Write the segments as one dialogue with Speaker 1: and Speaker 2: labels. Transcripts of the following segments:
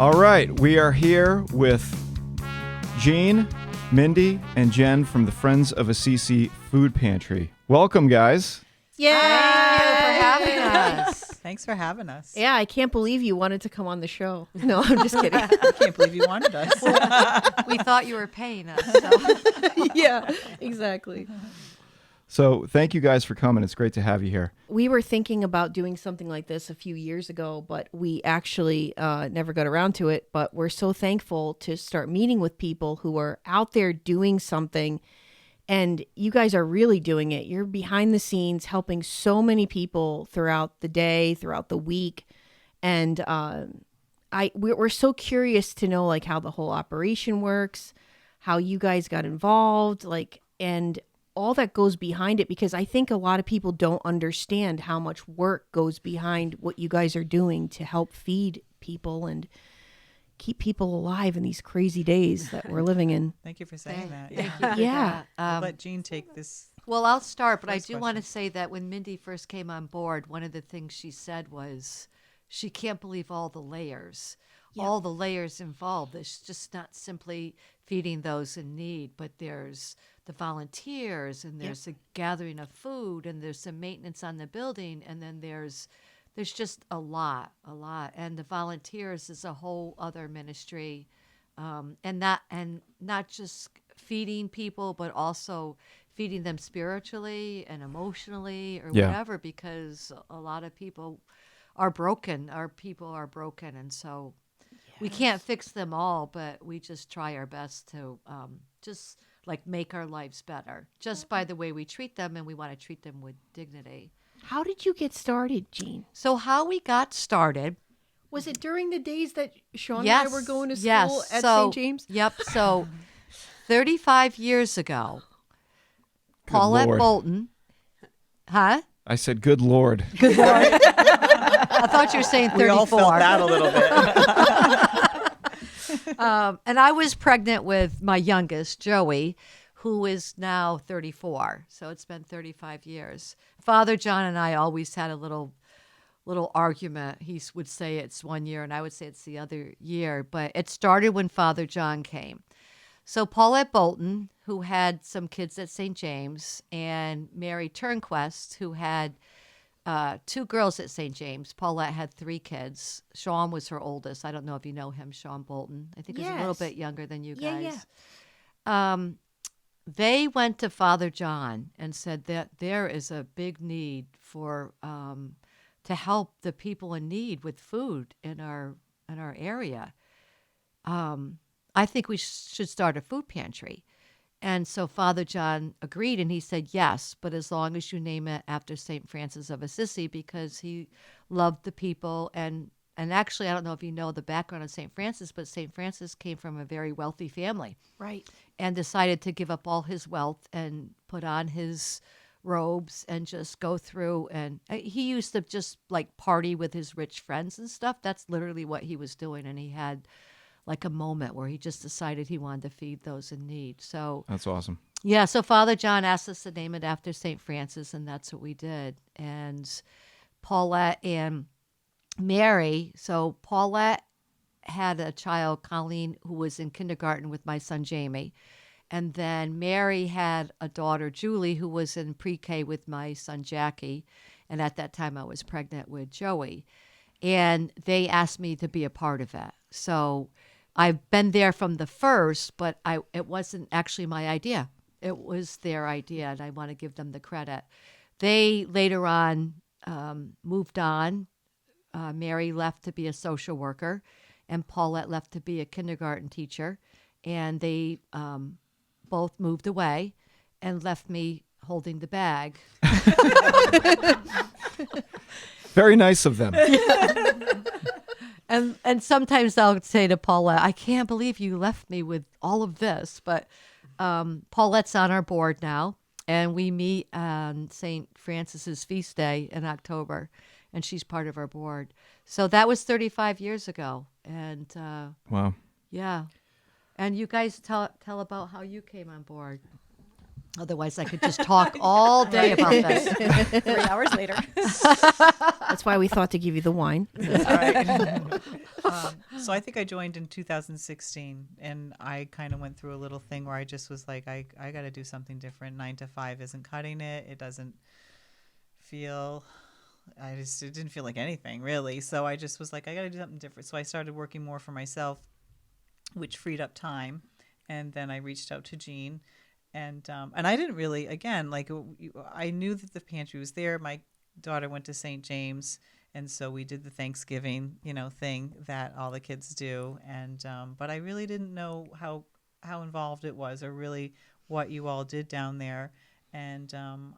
Speaker 1: All right, we are here with Jean, Mindy, and Jen from the Friends of Assisi Food Pantry. Welcome, guys.
Speaker 2: Yay!
Speaker 3: Thank you for having us.
Speaker 4: Thanks for having us.
Speaker 2: Yeah, I can't believe you wanted to come on the show. No, I'm just kidding.
Speaker 4: I can't believe you wanted us.
Speaker 3: We thought you were paying us. So.
Speaker 2: Yeah, exactly.
Speaker 1: So thank you guys for coming. It's great to have you here.
Speaker 2: We were thinking about doing something like this a few years ago, but we actually never got around to it. But we're so thankful to start meeting with people who are out there doing something. And you guys are really doing it. You're behind the scenes helping so many people throughout the day, throughout the week. And we're so curious to know like how the whole operation works, how you guys got involved, and all that goes behind it, because I think a lot of people don't understand how much work goes behind what you guys are doing to help feed people and keep people alive in these crazy days that we're living in.
Speaker 4: Thank you for saying that.
Speaker 3: Thank you for
Speaker 2: Yeah.
Speaker 3: that.
Speaker 4: I'll let Jean take this.
Speaker 3: Well, I'll start, but I
Speaker 4: First
Speaker 3: do want to
Speaker 4: question.
Speaker 3: say that when Mindy first came on board, one of the things she said was she can't believe all the layers, all the layers involved. It's just not simply feeding those in need, but there's the volunteers, and there's the gathering of food, and there's some maintenance on the building, and then there's just a lot. And the volunteers is a whole other ministry, and not just feeding people, but also feeding them spiritually and emotionally or whatever, because a lot of people are broken. Our people are broken, and so we can't fix them all, but we just try our best to just like make our lives better just by the way we treat them, and we want to treat them with dignity.
Speaker 2: How did you get started, Jean?
Speaker 3: So how we got started.
Speaker 2: Was it during the days that Sean
Speaker 3: Yes,
Speaker 2: and I were going to school
Speaker 3: yes.
Speaker 2: at
Speaker 3: So-
Speaker 2: St. James?
Speaker 3: Yep. So 35 years ago,
Speaker 1: Good
Speaker 3: Paulette
Speaker 1: Lord.
Speaker 3: Bolton. Huh?
Speaker 1: I said, good Lord.
Speaker 3: I thought you were saying 34.
Speaker 4: We all felt that a little bit.
Speaker 3: And I was pregnant with my youngest, Joey, who is now 34. So it's been 35 years. Father John and I always had a little argument. He would say it's 1 year, and I would say it's the other year. But it started when Father John came. So Paulette Bolton, who had some kids at St. James, and Mary Turnquest, who had 2 girls at St. James. Paulette had 3 kids. Sean was her oldest. I don't know if you know him, Sean Bolton. I think he's a little
Speaker 2: Yes.
Speaker 3: bit younger than you
Speaker 2: Yeah,
Speaker 3: guys.
Speaker 2: yeah.
Speaker 3: They went to Father John and said that there is a big need for to help the people in need with food in our area. I think we should start a food pantry. And so Father John agreed, and he said, yes, but as long as you name it after St. Francis of Assisi, because he loved the people. And actually, I don't know if you know the background of St. Francis, but St. Francis came from a very wealthy family
Speaker 2: Right.
Speaker 3: and decided to give up all his wealth and put on his robes and just go through. And he used to just like party with his rich friends and stuff. That's literally what he was doing. And he had like a moment where he just decided he wanted to feed those in need. So
Speaker 1: That's awesome.
Speaker 3: yeah, so Father John asked us to name it after St. Francis, and that's what we did. And Paulette and Mary, so Paulette had a child, Colleen, who was in kindergarten with my son, Jamie. And then Mary had a daughter, Julie, who was in pre-K with my son, Jackie. And at that time, I was pregnant with Joey. And they asked me to be a part of it. So I've been there from the first, but it wasn't actually my idea. It was their idea, and I want to give them the credit. They later on moved on. Mary left to be a social worker, and Paulette left to be a kindergarten teacher. And they both moved away and left me holding the bag.
Speaker 1: Very nice of them.
Speaker 3: And sometimes I'll say to Paulette, I can't believe you left me with all of this. But Paulette's on our board now, and we meet on St. Francis's feast day in October, and she's part of our board. So that was 35 years ago. And
Speaker 1: Wow.
Speaker 3: yeah. And you guys tell about how you came on board. Otherwise, I could just talk all day about this.
Speaker 5: 3 hours later.
Speaker 2: That's why we thought to give you the wine.
Speaker 4: All right. So I think I joined in 2016, and I kind of went through a little thing where I just was like, I got to do something different. 9 to 5 isn't cutting it. It doesn't feel. It didn't feel like anything really. So I just was like, I got to do something different. So I started working more for myself, which freed up time. And then I reached out to Jean, and I didn't really, again, like I knew that the pantry was there. My daughter went to St. James, and so we did the Thanksgiving, thing that all the kids do. And but I really didn't know how involved it was, or really what you all did down there. And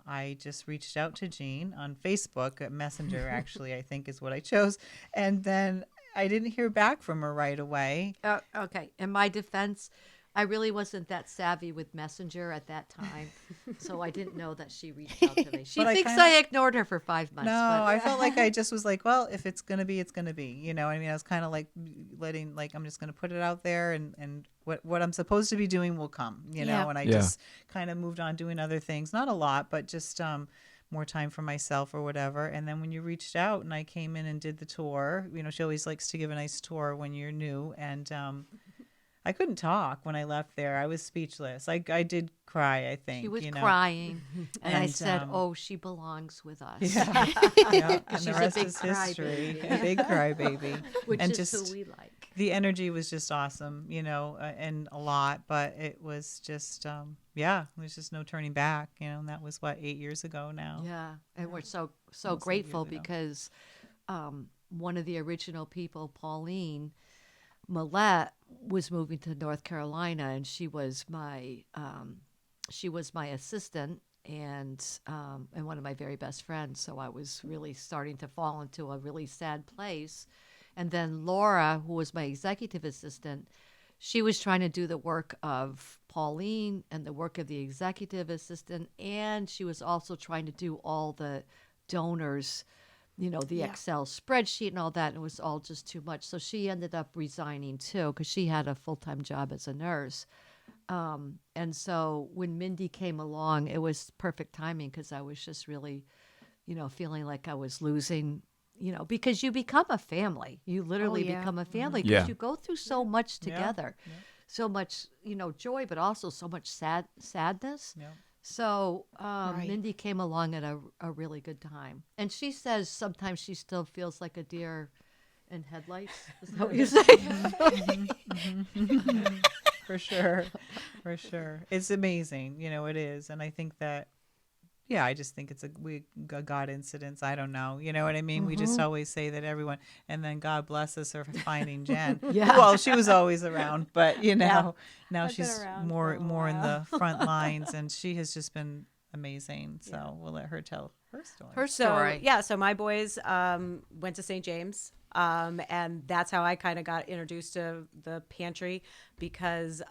Speaker 4: I just reached out to Jean on Facebook, Messenger, actually, I think is what I chose. And then I didn't hear back from her right away.
Speaker 3: Okay. In my defense, I really wasn't that savvy with Messenger at that time, so I didn't know that she reached out to me. She
Speaker 4: But
Speaker 3: thinks
Speaker 4: I
Speaker 3: I ignored her for 5 months.
Speaker 4: No,
Speaker 3: but
Speaker 4: I felt like I just was like, well, if it's going to be, it's going to be. I mean, I was kind of like I'm just going to put it out there, and what I'm supposed to be doing will come,
Speaker 2: Yeah.
Speaker 4: and I
Speaker 1: Yeah.
Speaker 4: just kind of moved on doing other things. Not a lot, but just more time for myself or whatever. And then when you reached out and I came in and did the tour, she always likes to give a nice tour when you're new. And I couldn't talk when I left there. I was speechless. I did cry, I think.
Speaker 3: she was crying, and I
Speaker 4: And,
Speaker 3: said, "Oh, she belongs with us."
Speaker 4: Yeah. Yeah. And
Speaker 3: She's
Speaker 4: the
Speaker 3: a
Speaker 4: rest
Speaker 3: big
Speaker 4: is history.
Speaker 3: crybaby.
Speaker 4: A big crybaby.
Speaker 3: Which
Speaker 4: And
Speaker 3: is
Speaker 4: just
Speaker 3: who we like.
Speaker 4: the energy was just awesome, and a lot, but it was just, there's just no turning back, and that was 8 years ago now.
Speaker 3: Yeah, and we're so
Speaker 4: Almost 8 years
Speaker 3: grateful
Speaker 4: ago.
Speaker 3: because one of the original people, Pauline Millette, was moving to North Carolina, and she was my assistant and one of my very best friends. So I was really starting to fall into a really sad place. And then Laura, who was my executive assistant, she was trying to do the work of Pauline and the work of the executive assistant, and she was also trying to do all the donors, the Excel spreadsheet and all that, and it was all just too much. So she ended up resigning too, because she had a full-time job as a nurse. And so when Mindy came along, it was perfect timing, because I was just really, feeling like I was losing, because you become a family. You literally
Speaker 2: yeah.
Speaker 3: become a family,
Speaker 1: Yeah.
Speaker 3: because you go through so much
Speaker 4: Yeah.
Speaker 3: together, so much, joy, but also so much sadness.
Speaker 4: Yeah.
Speaker 3: So
Speaker 2: Right.
Speaker 3: Mindy came along at a really good time. And she says sometimes she still feels like a deer in headlights. Is that what you say?
Speaker 4: For sure. For sure. It's amazing. It is. And I think that, I just think it's a God incidence. I don't know. You know what I mean? We just always say that everyone, and then God bless us for finding Jen.
Speaker 3: Yeah.
Speaker 4: Well, she was always around, but now
Speaker 5: I've been
Speaker 4: she's
Speaker 5: around
Speaker 4: more
Speaker 5: for a
Speaker 4: in
Speaker 5: while.
Speaker 4: the front lines, and she has just been amazing. So we'll let her tell her story.
Speaker 3: Her
Speaker 5: So
Speaker 3: story.
Speaker 5: so my boys went to St. James, and that's how I kind of got introduced to the pantry, because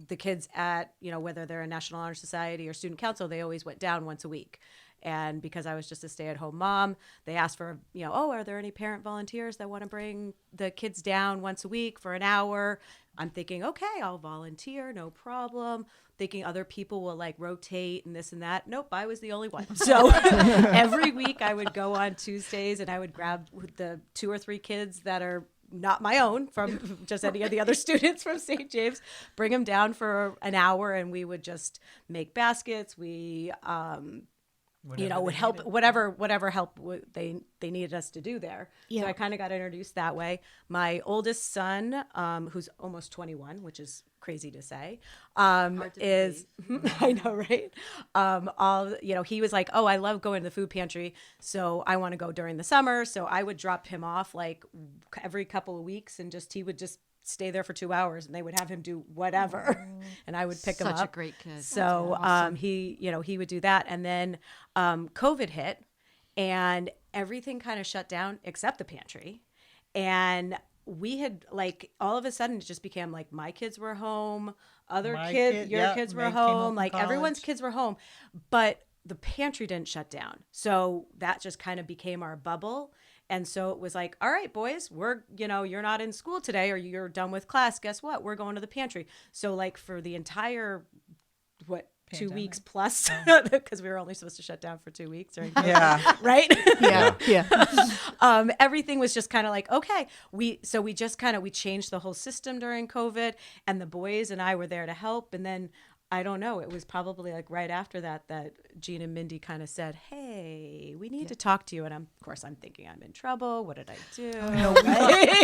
Speaker 5: the kids at whether they're in National Honor Society or Student Council, they always went down once a week. And because I was just a stay-at-home mom, they asked for, are there any parent volunteers that want to bring the kids down once a week for an hour? I'm thinking, okay, I'll volunteer, no problem. Thinking other people will rotate and this and that. Nope, I was the only one. So every week I would go on Tuesdays and I would grab the 2 or 3 kids that are not my own, from just any of the other students from St. James, bring them down for an hour, and we would just make baskets. We would help whatever help they needed us to do there.
Speaker 2: Yeah.
Speaker 5: So I kind of got introduced that way. My oldest son, who's almost 21, which is crazy to say, is I know, right? He was like, oh, I love going to the food pantry, so I want to go during the summer. So I would drop him off every couple of weeks, and he would just stay there for 2 hours, and they would have him do whatever, and I would pick him up.
Speaker 3: Such a great kid.
Speaker 5: So he would do that, and then COVID hit, and everything kind of shut down except the pantry, and we had all of a sudden it just became my kids were home, your kids were home, everyone's kids were home, but the pantry didn't shut down. So that just kind of became our bubble. And so it was all right, boys, we're, you're not in school today, or you're done with class. Guess what? We're going to the pantry. So for the entire, 2
Speaker 4: Pandemic.
Speaker 5: weeks plus because we were only supposed to shut down for 2 weeks during COVID,
Speaker 4: Yeah.
Speaker 5: right?
Speaker 2: Yeah.
Speaker 5: Everything was just kind of like, okay, we just kind of, we changed the whole system during COVID, and the boys and I were there to help. And then I don't know, it was probably like right after that Jean and Mindy kind of said, hey, we need to talk to you. And of course I'm thinking I'm in trouble. What did I do?
Speaker 4: No,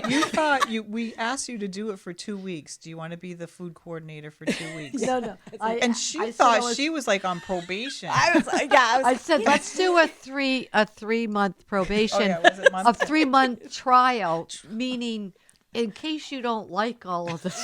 Speaker 4: you thought we asked you to do it for 2 weeks. Do you want to be the food coordinator for 2 weeks?
Speaker 3: No.
Speaker 4: And she thought she was like on probation.
Speaker 5: I was like, yeah,
Speaker 3: I said, let's do a 3-month probation,
Speaker 4: Oh, yeah, was it months?
Speaker 3: a 3-month trial, meaning in case you don't like all of this.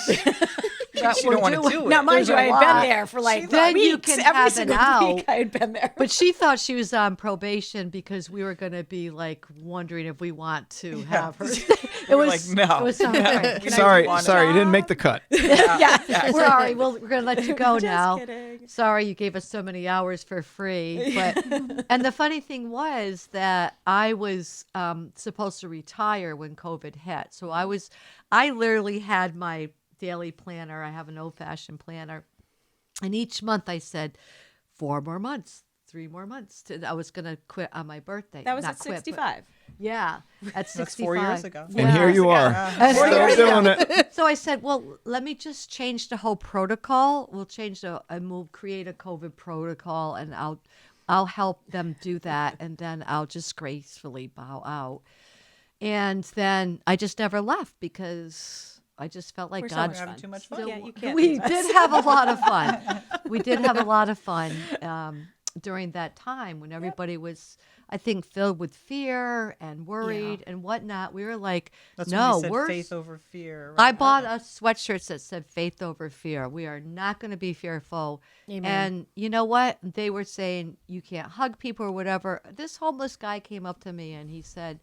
Speaker 3: that
Speaker 4: You
Speaker 3: we're
Speaker 4: don't want to
Speaker 3: doing.
Speaker 4: do it.
Speaker 5: now mind
Speaker 3: There's
Speaker 5: you,
Speaker 3: a
Speaker 5: I had
Speaker 3: lot.
Speaker 5: been there for like
Speaker 3: Then
Speaker 5: weeks.
Speaker 3: you can
Speaker 5: Every
Speaker 3: have it
Speaker 5: single
Speaker 3: out.
Speaker 5: week I had been there.
Speaker 3: But she thought she was on probation because we were going to be like wondering if we want to have her. It
Speaker 4: were
Speaker 3: was
Speaker 4: like, no.
Speaker 3: It was so great.
Speaker 1: Sorry, you didn't make the cut.
Speaker 5: yeah.
Speaker 3: Sorry, we're going to let you go
Speaker 5: Just
Speaker 3: now.
Speaker 5: kidding.
Speaker 3: Sorry, you gave us so many hours for free. But and the funny thing was that I was supposed to retire when COVID hit. So I literally had my daily planner. I have an old-fashioned planner, and each month I said 4 more months, 3 more months. I was going to quit on my birthday.
Speaker 5: That was
Speaker 3: Not
Speaker 5: at
Speaker 3: quit, but-
Speaker 5: 65.
Speaker 3: Yeah, at 65.
Speaker 4: That's 4 years ago.
Speaker 1: And here you are,
Speaker 3: And
Speaker 1: still
Speaker 3: here-
Speaker 1: doing it.
Speaker 3: So I said, well, let me just change the whole protocol. We'll change and we'll create a COVID protocol, and I'll help them do that, and then I'll just gracefully bow out. And then I just never left because I just felt like
Speaker 5: We're so
Speaker 3: God.
Speaker 5: much
Speaker 4: having
Speaker 5: fun.
Speaker 4: too much
Speaker 5: You
Speaker 4: fun.
Speaker 5: can't- you can't
Speaker 3: We
Speaker 5: leave us.
Speaker 3: did have a lot of fun. We did have a lot of fun during that time when everybody was, I think, filled with fear and worried and whatnot. We were like,
Speaker 4: That's
Speaker 3: no,
Speaker 4: when you said
Speaker 3: we're.
Speaker 4: faith over fear.
Speaker 3: I
Speaker 4: right?
Speaker 3: bought a sweatshirt that said faith over fear. We are not going to be fearful.
Speaker 2: Amen.
Speaker 3: And you know what? They were saying you can't hug people or whatever. This homeless guy came up to me and he said,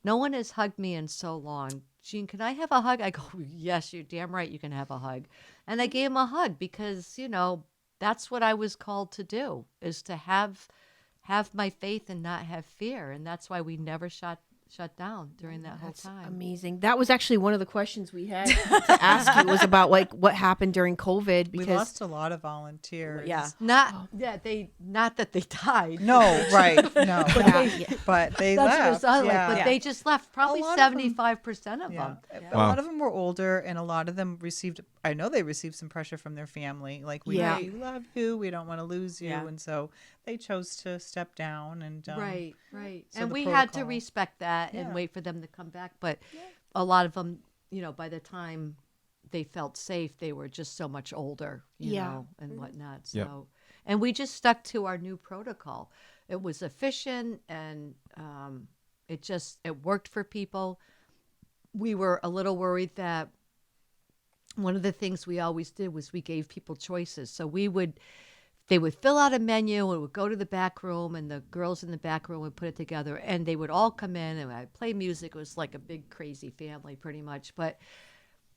Speaker 3: no one has hugged me in so long. Jean, can I have a hug? I go, yes, you're damn right you can have a hug. And I gave him a hug because, that's what I was called to do, is to have my faith and not have fear. And that's why we never shut down during that whole time.
Speaker 2: Amazing. That was actually one of the questions we had to ask you, was about like what happened during COVID,
Speaker 4: We
Speaker 2: because
Speaker 4: lost a lot of volunteers.
Speaker 5: Yeah.
Speaker 3: Not that they died.
Speaker 4: No, right. No. But they
Speaker 3: That's what it
Speaker 4: left.
Speaker 3: sounded
Speaker 4: yeah.
Speaker 3: like. But they just left. Probably
Speaker 4: lot of them-
Speaker 3: 75% of
Speaker 4: Yeah.
Speaker 3: them.
Speaker 4: A lot of them were older, and a lot of them I know they received some pressure from their family. Like, we love you, we don't want to lose you.
Speaker 5: Yeah.
Speaker 4: And so they chose to step down. And
Speaker 3: Right.
Speaker 4: so
Speaker 3: And
Speaker 4: the
Speaker 3: we had to
Speaker 4: protocol-
Speaker 3: respect that and
Speaker 4: Yeah.
Speaker 3: wait for them to come back. But a lot of them, by the time they felt safe, they were just so much older, and whatnot. So,
Speaker 1: Yep.
Speaker 3: and we just stuck to our new protocol. It was efficient, and it worked for people. We were a little worried that one of the things we always did was we gave people choices. So they would fill out a menu and would go to the back room, and the girls in the back room would put it together, and they would all come in and I'd play music. It was like a big crazy family pretty much. But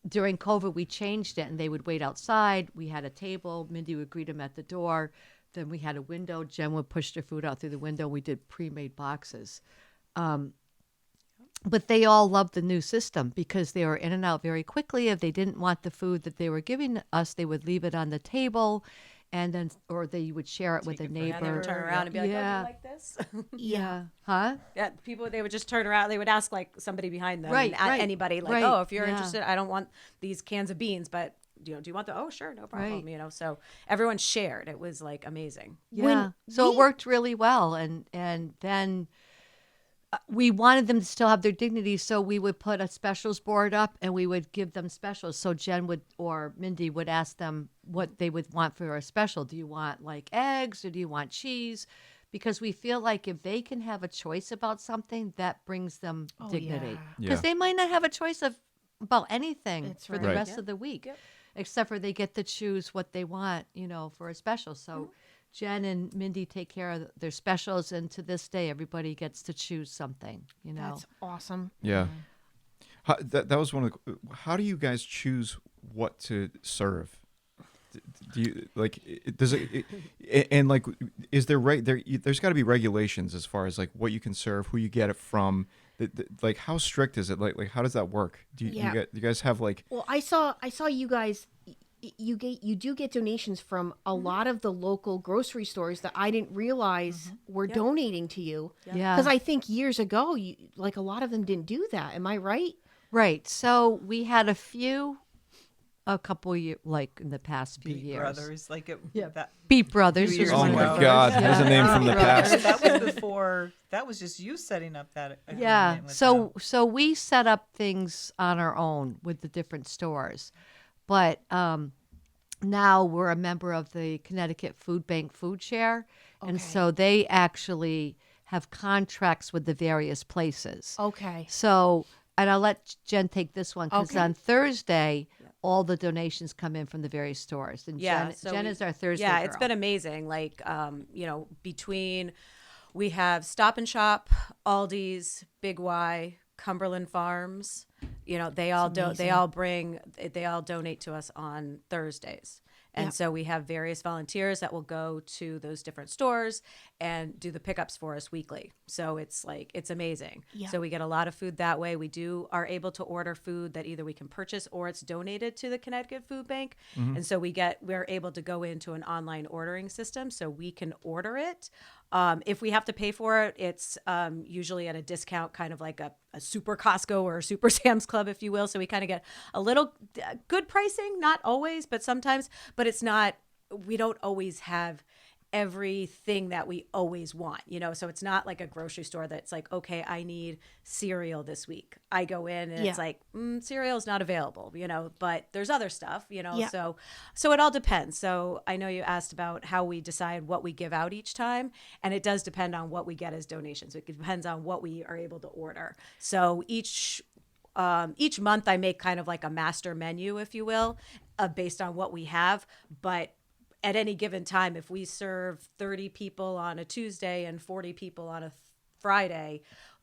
Speaker 3: during COVID, we changed it, and they would wait outside. We had a table. Mindy would greet them at the door. Then we had a window. Jen would push their food out through the window. We did pre-made boxes. But they all loved the new system because they were in and out very quickly. If they didn't want the food that they were giving us, they would leave it on the table, or they would share it with a
Speaker 4: it for
Speaker 3: neighbor.
Speaker 5: Yeah, they would turn around and be like, "Oh, do
Speaker 3: Yeah.
Speaker 5: you like this?"
Speaker 3: Yeah. Huh?
Speaker 5: Yeah, people, they would just turn around. They would ask like somebody behind them,
Speaker 3: Right,
Speaker 5: and
Speaker 3: right,
Speaker 5: anybody, like,
Speaker 3: right,
Speaker 5: "Oh, if you're
Speaker 3: yeah.
Speaker 5: interested, I don't want these cans of beans, but do you want the? Oh, sure, no problem."
Speaker 3: Right.
Speaker 5: So everyone shared. It was like amazing.
Speaker 3: Yeah. So it worked really well. And then we wanted them to still have their dignity. So we would put a specials board up and we would give them specials. So Jen or Mindy would ask them what they would want for a special. Do you want like eggs or do you want cheese? Because we feel like if they can have a choice about something, that brings them dignity. Because they might not have a choice about anything
Speaker 2: That's
Speaker 3: for the
Speaker 2: right.
Speaker 3: rest of the week, except for they get to choose what they want, for a special. So Jen and Mindy take care of their specials, and to this day, everybody gets to choose something.
Speaker 2: That's awesome.
Speaker 1: Yeah. That was one of the. How do you guys choose what to serve? Do you like? Does it? And like, is there there's got to be regulations as far as like what you can serve, who you get it from. Like, how strict is it? Like how does that work? Do you guys have like?
Speaker 2: Well, I saw you guys you do get donations from a lot of the local grocery stores that I didn't realize were donating to you.
Speaker 3: Yeah.
Speaker 2: Because I think years ago, like a lot of them didn't do that. Am I right?
Speaker 3: Right. So we had a couple years, like in the past few
Speaker 4: Beat
Speaker 3: years.
Speaker 4: Brothers, like it.
Speaker 3: Yeah.
Speaker 4: That,
Speaker 3: Beat Brothers.
Speaker 4: Few years
Speaker 3: was
Speaker 1: Oh
Speaker 3: one of
Speaker 1: my
Speaker 3: the
Speaker 1: God,
Speaker 3: first.
Speaker 1: there's a name from the past.
Speaker 4: that was before. That was just you setting up that.
Speaker 3: Yeah.
Speaker 4: agreement with
Speaker 3: So
Speaker 4: them.
Speaker 3: so we set up things on our own with the different stores, but now we're a member of the Connecticut Food Bank Food Share, and
Speaker 2: Okay.
Speaker 3: so they actually have contracts with the various places.
Speaker 2: Okay.
Speaker 3: So, and I'll let Jen take this one because
Speaker 2: Okay.
Speaker 3: on Thursday, all the donations come in from the various stores. And
Speaker 5: Yeah,
Speaker 3: Jen,
Speaker 5: so
Speaker 3: Jen
Speaker 5: we-
Speaker 3: is our Thursday
Speaker 5: Yeah,
Speaker 3: girl.
Speaker 5: it's been amazing. Like, between we have Stop and Shop, Aldi's, Big Y, Cumberland Farms. They all they all donate to us on Thursdays. And
Speaker 2: Yep.
Speaker 5: so we have various volunteers that will go to those different stores and do the pickups for us weekly. So it's amazing.
Speaker 2: Yeah.
Speaker 5: So we get a lot of food that way. We are able to order food that either we can purchase or it's donated to the Connecticut Food Bank. And so we're able to go into an online ordering system so we can order it. If we have to pay for it, it's usually at a discount, kind of like a super Costco or a super Sam's Club, if you will. So we kind of get a little good pricing, not always, but sometimes. But it's not, we don't always have everything that we always want, so it's not like a grocery store that's like, okay, I need cereal this week. I go in and it's like, cereal is not available, but there's other stuff,
Speaker 2: Yeah.
Speaker 5: so it all depends. So I know you asked about how we decide what we give out each time, and it does depend on what we get as donations. It depends on what we are able to order. So each month I make kind of like a master menu, if you will, based on what we have. But at any given time, if we serve 30 people on a Tuesday and 40 people on a Friday,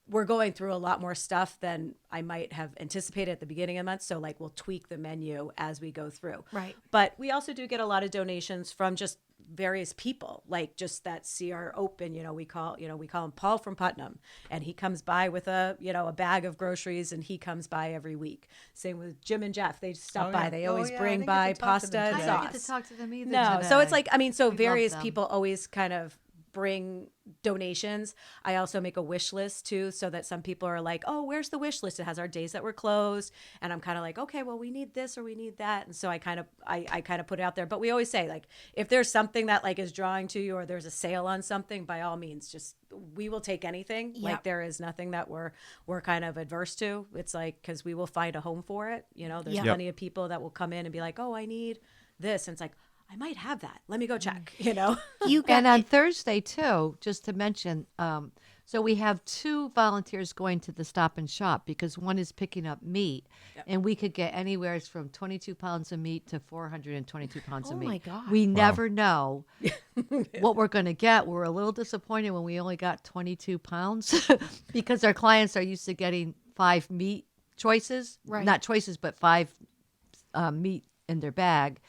Speaker 5: we're going through a lot more stuff than I might have anticipated at the beginning of the month. So like we'll tweak the menu as we go through.
Speaker 2: Right.
Speaker 5: But we also do get a lot of donations from just various people, like just that see our open, we call him Paul from Putnam, and he comes by with a bag of groceries, and he comes by every week. Same with Jim and Jeff. They stop
Speaker 4: Oh,
Speaker 5: by.
Speaker 4: yeah.
Speaker 5: They
Speaker 4: Oh,
Speaker 5: always
Speaker 4: yeah, I
Speaker 5: bring
Speaker 4: didn't get
Speaker 5: by
Speaker 4: to talk to
Speaker 5: pasta
Speaker 4: them
Speaker 5: and
Speaker 4: today.
Speaker 3: I
Speaker 5: sauce.
Speaker 3: didn't get to talk to them either.
Speaker 5: No,
Speaker 3: today.
Speaker 5: so it's like, so
Speaker 3: We love
Speaker 5: various
Speaker 3: them.
Speaker 5: people always kind of bring donations. I also make a wish list too, so that some people are like, oh, where's the wish list? It has our days that we're closed. And I'm kind of like, okay, well, we need this or we need that. And so I kind of put it out there. But we always say, like, if there's something that like is drawing to you or there's a sale on something, by all means, we will take anything.
Speaker 2: Yep.
Speaker 5: Like there is nothing that we're kind of adverse to. It's like, because we will find a home for it. There's
Speaker 2: Yep.
Speaker 5: plenty of people that will come in and be like, oh, I need this. And it's like, I might have that. Let me go check,
Speaker 2: You got
Speaker 3: And on Thursday too, just to mention, so we have 2 volunteers going to the Stop and Shop because one is picking up meat, and we could get anywhere from 22 pounds of meat to 422 pounds of
Speaker 2: Oh
Speaker 3: meat.
Speaker 2: my God.
Speaker 3: We never know what we're going to get. We're a little disappointed when we only got 22 pounds because our clients are used to getting 5 meat choices,
Speaker 2: Right.
Speaker 3: not choices, but 5 meat in their bag.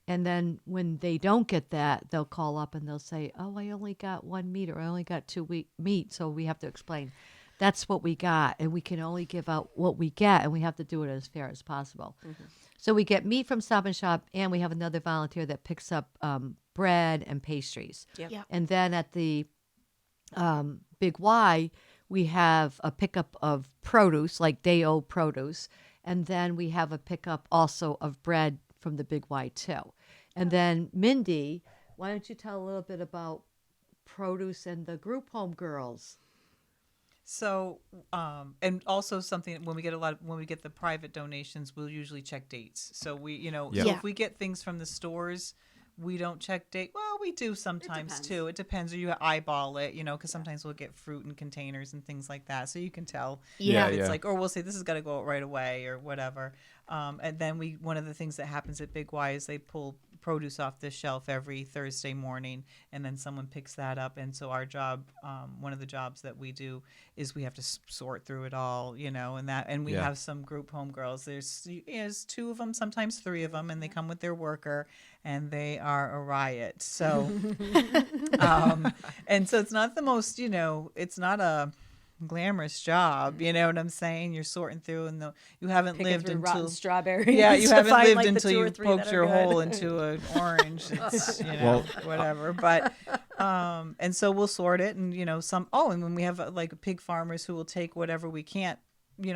Speaker 3: And then when they don't get that, they'll call up and they'll say, oh, I only got 1 meat or I only got 2 meat. So we have to explain that's what we got. And we can only give out what we get. And we have to do it as fair as possible. Mm-hmm. So we get meat from Stop and Shop. And we have another volunteer that picks up bread and pastries.
Speaker 5: Yep.
Speaker 2: Yep.
Speaker 3: And then at the Big Y, we have a pickup of produce, like day-old produce. And then we have a pickup also of bread from the Big Y too. And then Mindy, why don't you tell a little bit about produce and the group home girls?
Speaker 4: So, and also something when we get the private donations, we'll usually check dates. So so
Speaker 2: Yeah.
Speaker 4: if we get things from the stores, we don't check date. Well, we do sometimes
Speaker 5: depends.
Speaker 4: too. It depends, or you eyeball it, because sometimes we'll get fruit in containers and things like that. So you can tell.
Speaker 2: Yeah.
Speaker 4: if it's
Speaker 1: Yeah.
Speaker 4: like, or we'll say this has got to go out right away or whatever. And then one of the things that happens at Big Y is they pull produce off the shelf every Thursday morning, and then someone picks that up. And so our job, one of the jobs that we do is we have to sort through it all, and we
Speaker 1: Yeah.
Speaker 4: have some group home girls. There's 2 of them, sometimes 3 of them, and they come with their worker, and they are a riot. So, and so it's not the most, it's not a glamorous job. You know what I'm saying? You're sorting through, and you haven't
Speaker 5: Picking
Speaker 4: lived
Speaker 5: through rotten
Speaker 4: until
Speaker 5: strawberries.
Speaker 4: yeah, you
Speaker 5: to
Speaker 4: haven't
Speaker 5: find,
Speaker 4: lived
Speaker 5: like, the
Speaker 4: until
Speaker 5: 2 or
Speaker 4: you've
Speaker 5: 3 that
Speaker 4: poked
Speaker 5: are
Speaker 4: your
Speaker 5: good.
Speaker 4: hole into an orange. It's whatever. But and so we'll sort it, and and when we have like pig farmers who will take whatever we can't.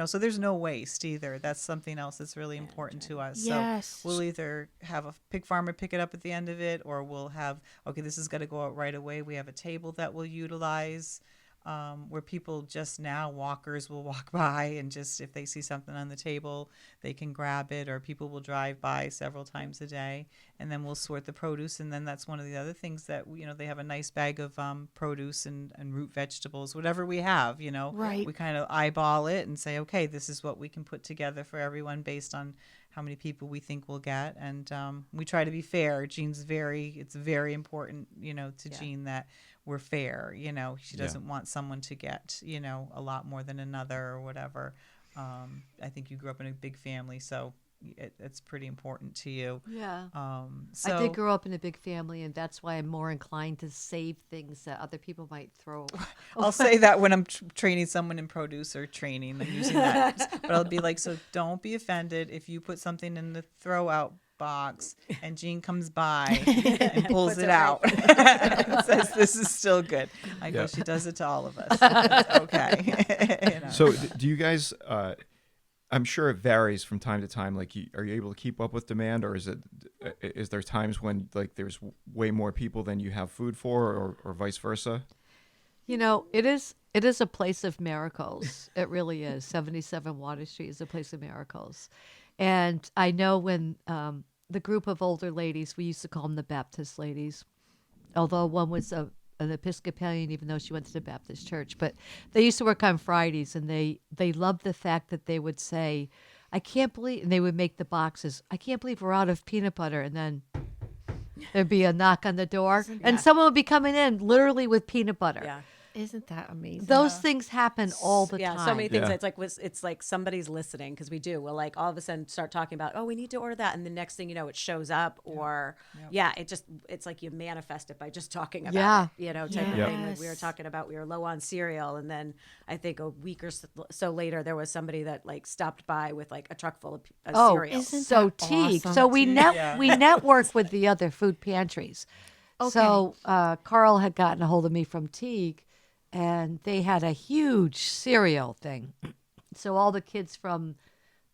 Speaker 4: So there's no waste either. That's something else that's really important to us.
Speaker 2: Yes.
Speaker 4: So we'll either have a pig farmer pick it up at the end of it, or we'll have, okay, this is going to go out right away. We have a table that we'll utilize where people just now, walkers will walk by and just, if they see something on the table, they can grab it, or people will drive by several times a day. And then we'll sort the produce. And then that's one of the other things that, they have a nice bag of produce and root vegetables, whatever we have,
Speaker 2: Right.
Speaker 4: we kind of eyeball it and say, okay, this is what we can put together for everyone based on how many people we think we'll get. And we try to be fair. It's very important, to Jean that we're fair. She doesn't want someone to get, a lot more than another or whatever. I think you grew up in a big family, so it's pretty important to you.
Speaker 3: Yeah.
Speaker 4: So
Speaker 3: I did grow up in a big family, and that's why I'm more inclined to save things that other people might throw.
Speaker 4: I'll say that when I'm training someone in produce or training, I'm using that. But I'll be like, so don't be offended if you put something in the throw out box and Jean comes by and pulls it out and says, this is still good. I go, she does it to all of us. It's okay.
Speaker 1: So do you guys, I'm sure it varies from time to time. Like, are you able to keep up with demand, or is there times when like there's way more people than you have food for, or vice versa?
Speaker 3: It is a place of miracles. It really is. 77 Water Street is a place of miracles. And I know when the group of older ladies, we used to call them the Baptist ladies, although one was an Episcopalian, even though she went to the Baptist church. But they used to work on Fridays, and they loved the fact that they would say, I can't believe, and they would make the boxes, I can't believe we're out of peanut butter. And then there'd be a knock on the door, and someone would be coming in literally with peanut butter.
Speaker 5: Yeah.
Speaker 2: Isn't that amazing?
Speaker 3: Those things happen all the time.
Speaker 5: So many things.
Speaker 1: Yeah.
Speaker 5: It's like somebody's listening, because we do. We'll like all of a sudden start talking about, oh, we need to order that, and the next thing you know, it shows up, or it's like you manifest it by just talking about it, type of thing. Like we were talking about, we were low on cereal, and then I think a week or so later, there was somebody that like stopped by with like a truck full of cereal.
Speaker 2: Isn't
Speaker 3: So
Speaker 2: that
Speaker 3: Teague.
Speaker 2: awesome?
Speaker 3: So we network with the other food pantries.
Speaker 2: Okay.
Speaker 3: So Carl had gotten a hold of me from Teague, and they had a huge cereal thing. So all the kids from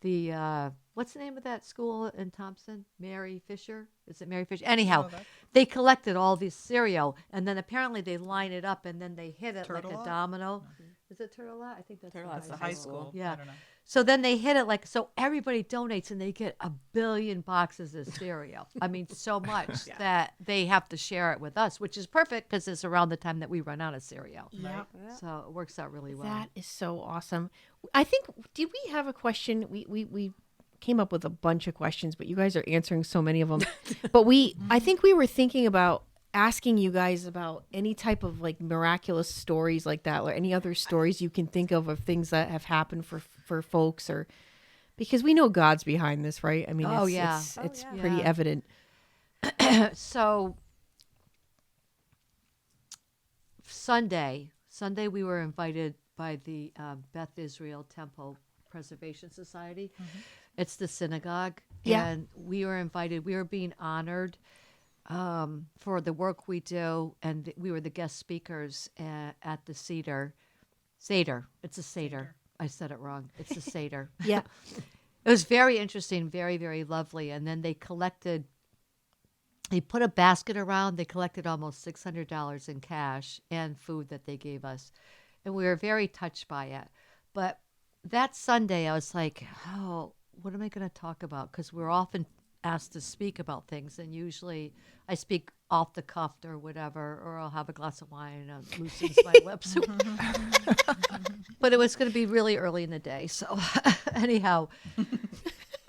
Speaker 3: the what's the name of that school in Thompson? Mary Fisher? Is it Mary Fisher? Anyhow, they collected all this cereal, and then apparently they line it up, and then they hit it like a domino. Is it Turtle Lot? I think that's
Speaker 5: Turtle Lot's
Speaker 4: the high school.
Speaker 3: Yeah.
Speaker 4: I don't know.
Speaker 3: So then they hit it so everybody donates, and they get 1 billion boxes of cereal. I mean, so much that they have to share it with us, which is perfect because it's around the time that we run out of cereal.
Speaker 2: Yeah.
Speaker 3: So it works out really well.
Speaker 2: That is so awesome. I think, did we have a question? We came up with a bunch of questions, but you guys are answering so many of them. But I think we were thinking about asking you guys about any type of like miraculous stories like that, or any other stories you can think of things that have happened for folks, or because we know God's behind this, right? I mean, it's pretty evident.
Speaker 3: So Sunday we were invited by the Beth Israel Temple Preservation Society. It's the synagogue.
Speaker 2: Yeah.
Speaker 3: And we were invited. We were being honored for the work we do, and we were the guest speakers at the Seder. It's a Seder. I said it wrong. It's a Seder.
Speaker 2: Yeah.
Speaker 3: It was very interesting, very, very lovely. And then they put a basket around. They collected almost $600 in cash and food that they gave us. And we were very touched by it. But that Sunday, I was like, oh, what am I going to talk about? Because we're often asked to speak about things, and usually I speak off the cuff or whatever, or I'll have a glass of wine and it loosens my lips. But it was going to be really early in the day. So anyhow,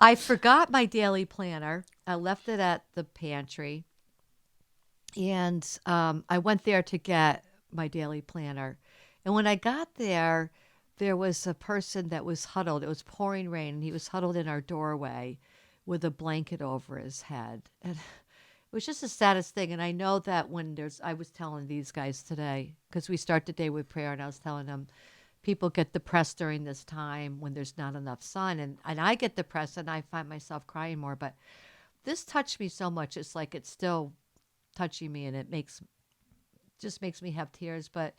Speaker 3: I forgot my daily planner. I left it at the pantry, and I went there to get my daily planner. And when I got there was a person that was huddled. It was pouring rain, and he was huddled in our doorway with a blanket over his head. And it was just the saddest thing. And I know that I was telling these guys today, because we start the day with prayer, and I was telling them people get depressed during this time when there's not enough sun, and I get depressed and I find myself crying more. But this touched me so much. It's like it's still touching me, and it just makes me have tears. But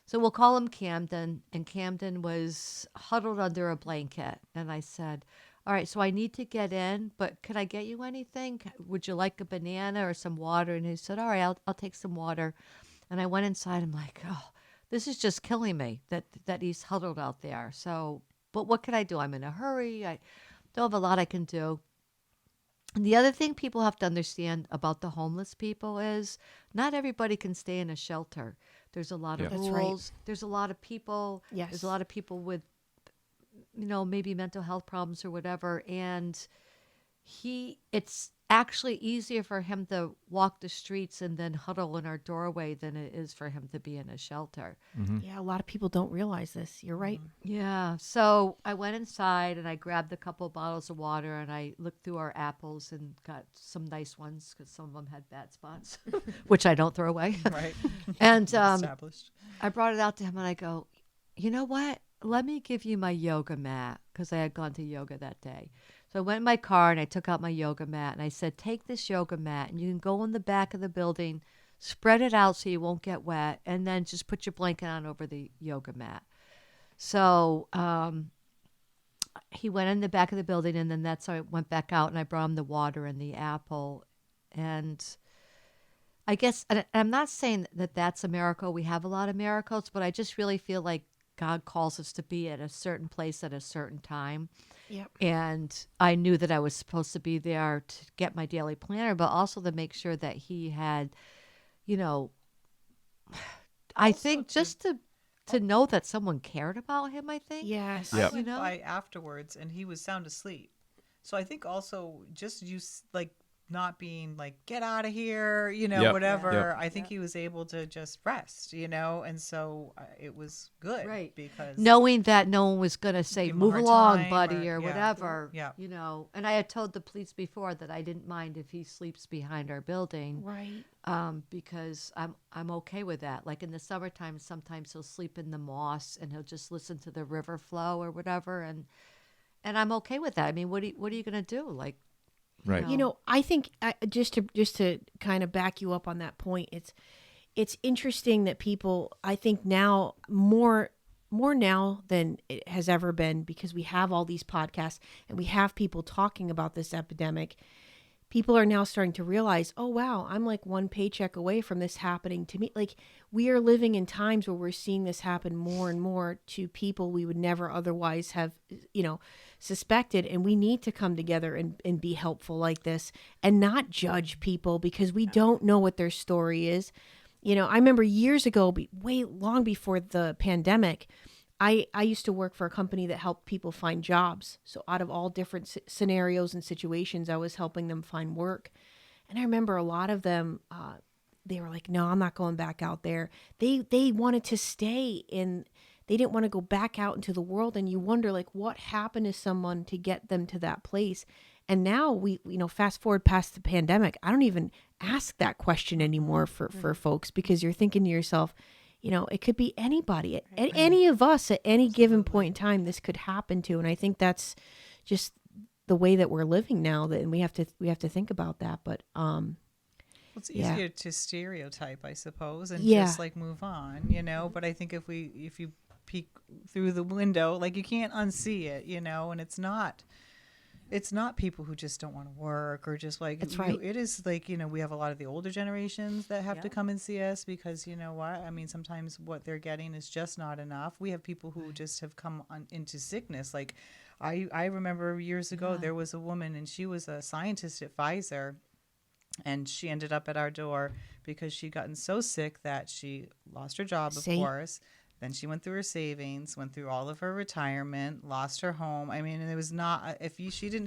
Speaker 3: so we'll call him Camden, and Camden was huddled under a blanket, and I said, all right, so I need to get in, but could I get you anything? Would you like a banana or some water? And he said, all right, I'll take some water. And I went inside. I'm like, oh, this is just killing me that he's huddled out there. So, but what can I do? I'm in a hurry. I don't have a lot I can do. And the other thing people have to understand about the homeless people is not everybody can stay in a shelter. There's a lot of
Speaker 1: Yeah.
Speaker 2: That's right.
Speaker 3: rules. There's a lot of people.
Speaker 2: Yes.
Speaker 3: There's a lot of people with, maybe mental health problems or whatever. And it's actually easier for him to walk the streets and then huddle in our doorway than it is for him to be in a shelter.
Speaker 2: Yeah, a lot of people don't realize this. You're right.
Speaker 3: Yeah. So I went inside and I grabbed a couple of bottles of water and I looked through our apples and got some nice ones because some of them had bad spots, which I don't throw away.
Speaker 4: Right.
Speaker 3: And
Speaker 4: Established.
Speaker 3: I brought it out to him and I go, you know what? Let me give you my yoga mat because I had gone to yoga that day. So I went in my car and I took out my yoga mat and I said, take this yoga mat and you can go in the back of the building, spread it out so you won't get wet, and then just put your blanket on over the yoga mat. So he went in the back of the building, and then that's how I went back out and I brought him the water and the apple. And I guess, and I'm not saying that that's a miracle. We have a lot of miracles, but I just really feel like God calls us to be at a certain place at a certain time.
Speaker 2: Yep.
Speaker 3: And I knew that I was supposed to be there to get my daily planner, but also to make sure that he had, I think just to know that someone cared about him, I think.
Speaker 2: Yes.
Speaker 1: Yeah.
Speaker 4: I went
Speaker 3: You know?
Speaker 4: by afterwards, and he was sound asleep. So I think also just like not being like get out of here,
Speaker 1: Yep.
Speaker 4: whatever.
Speaker 1: Yep.
Speaker 4: I think he was able to just rest, and so it was good,
Speaker 3: Right.
Speaker 4: Because
Speaker 3: Knowing that no one was going to say,
Speaker 4: Give him a
Speaker 3: move
Speaker 4: hard
Speaker 3: along,
Speaker 4: time
Speaker 3: buddy,
Speaker 4: or-
Speaker 3: or
Speaker 4: yeah.
Speaker 3: whatever,
Speaker 4: Yeah.
Speaker 3: And I had told the police before that I didn't mind if he sleeps behind our building.
Speaker 2: Right.
Speaker 3: Because I'm okay with that. Like in the summertime, sometimes he'll sleep in the moss and he'll just listen to the river flow or whatever, and I'm okay with that. I mean, what are you gonna do? Like,
Speaker 1: Right.
Speaker 2: I think just to kind of back you up on that point, it's interesting that people, I think now more now than it has ever been, because we have all these podcasts and we have people talking about this epidemic. People are now starting to realize, oh, wow, I'm like one paycheck away from this happening to me. Like, we are living in times where we're seeing this happen more and more to people we would never otherwise have, suspected. And we need to come together and be helpful like this and not judge people because we don't know what their story is. I remember years ago, way long before the pandemic, I used to work for a company that helped people find jobs. So out of all different scenarios and situations, I was helping them find work. And I remember a lot of them, they were like, no, I'm not going back out there. They wanted to stay in, they didn't want to go back out into the world. And you wonder, like, what happened to someone to get them to that place? And now we fast forward past the pandemic, I don't even ask that question anymore for folks, because you're thinking to yourself, it could be anybody, any of us at any given point in time, this could happen to. And I think that's just the way that we're living now, and we have to think about that. But
Speaker 4: it's
Speaker 2: yeah.
Speaker 4: easier to stereotype, I suppose, and
Speaker 2: Yeah.
Speaker 4: just like move on, But I think if you peek through the window, like you can't unsee it, and it's not people who just don't want to work or just like,
Speaker 2: That's right.
Speaker 4: It is like, we have a lot of the older generations that have to
Speaker 3: Yeah.
Speaker 4: come and see us because I mean, sometimes what they're getting is just not enough. We have people who just have come into sickness. Like I remember years ago, there was a woman and she was a scientist at Pfizer, and she ended up at our door because she'd gotten so sick that she lost her job, of
Speaker 2: See?
Speaker 4: course. Then she went through her savings, went through all of her retirement, lost her home. I mean, it was not, she did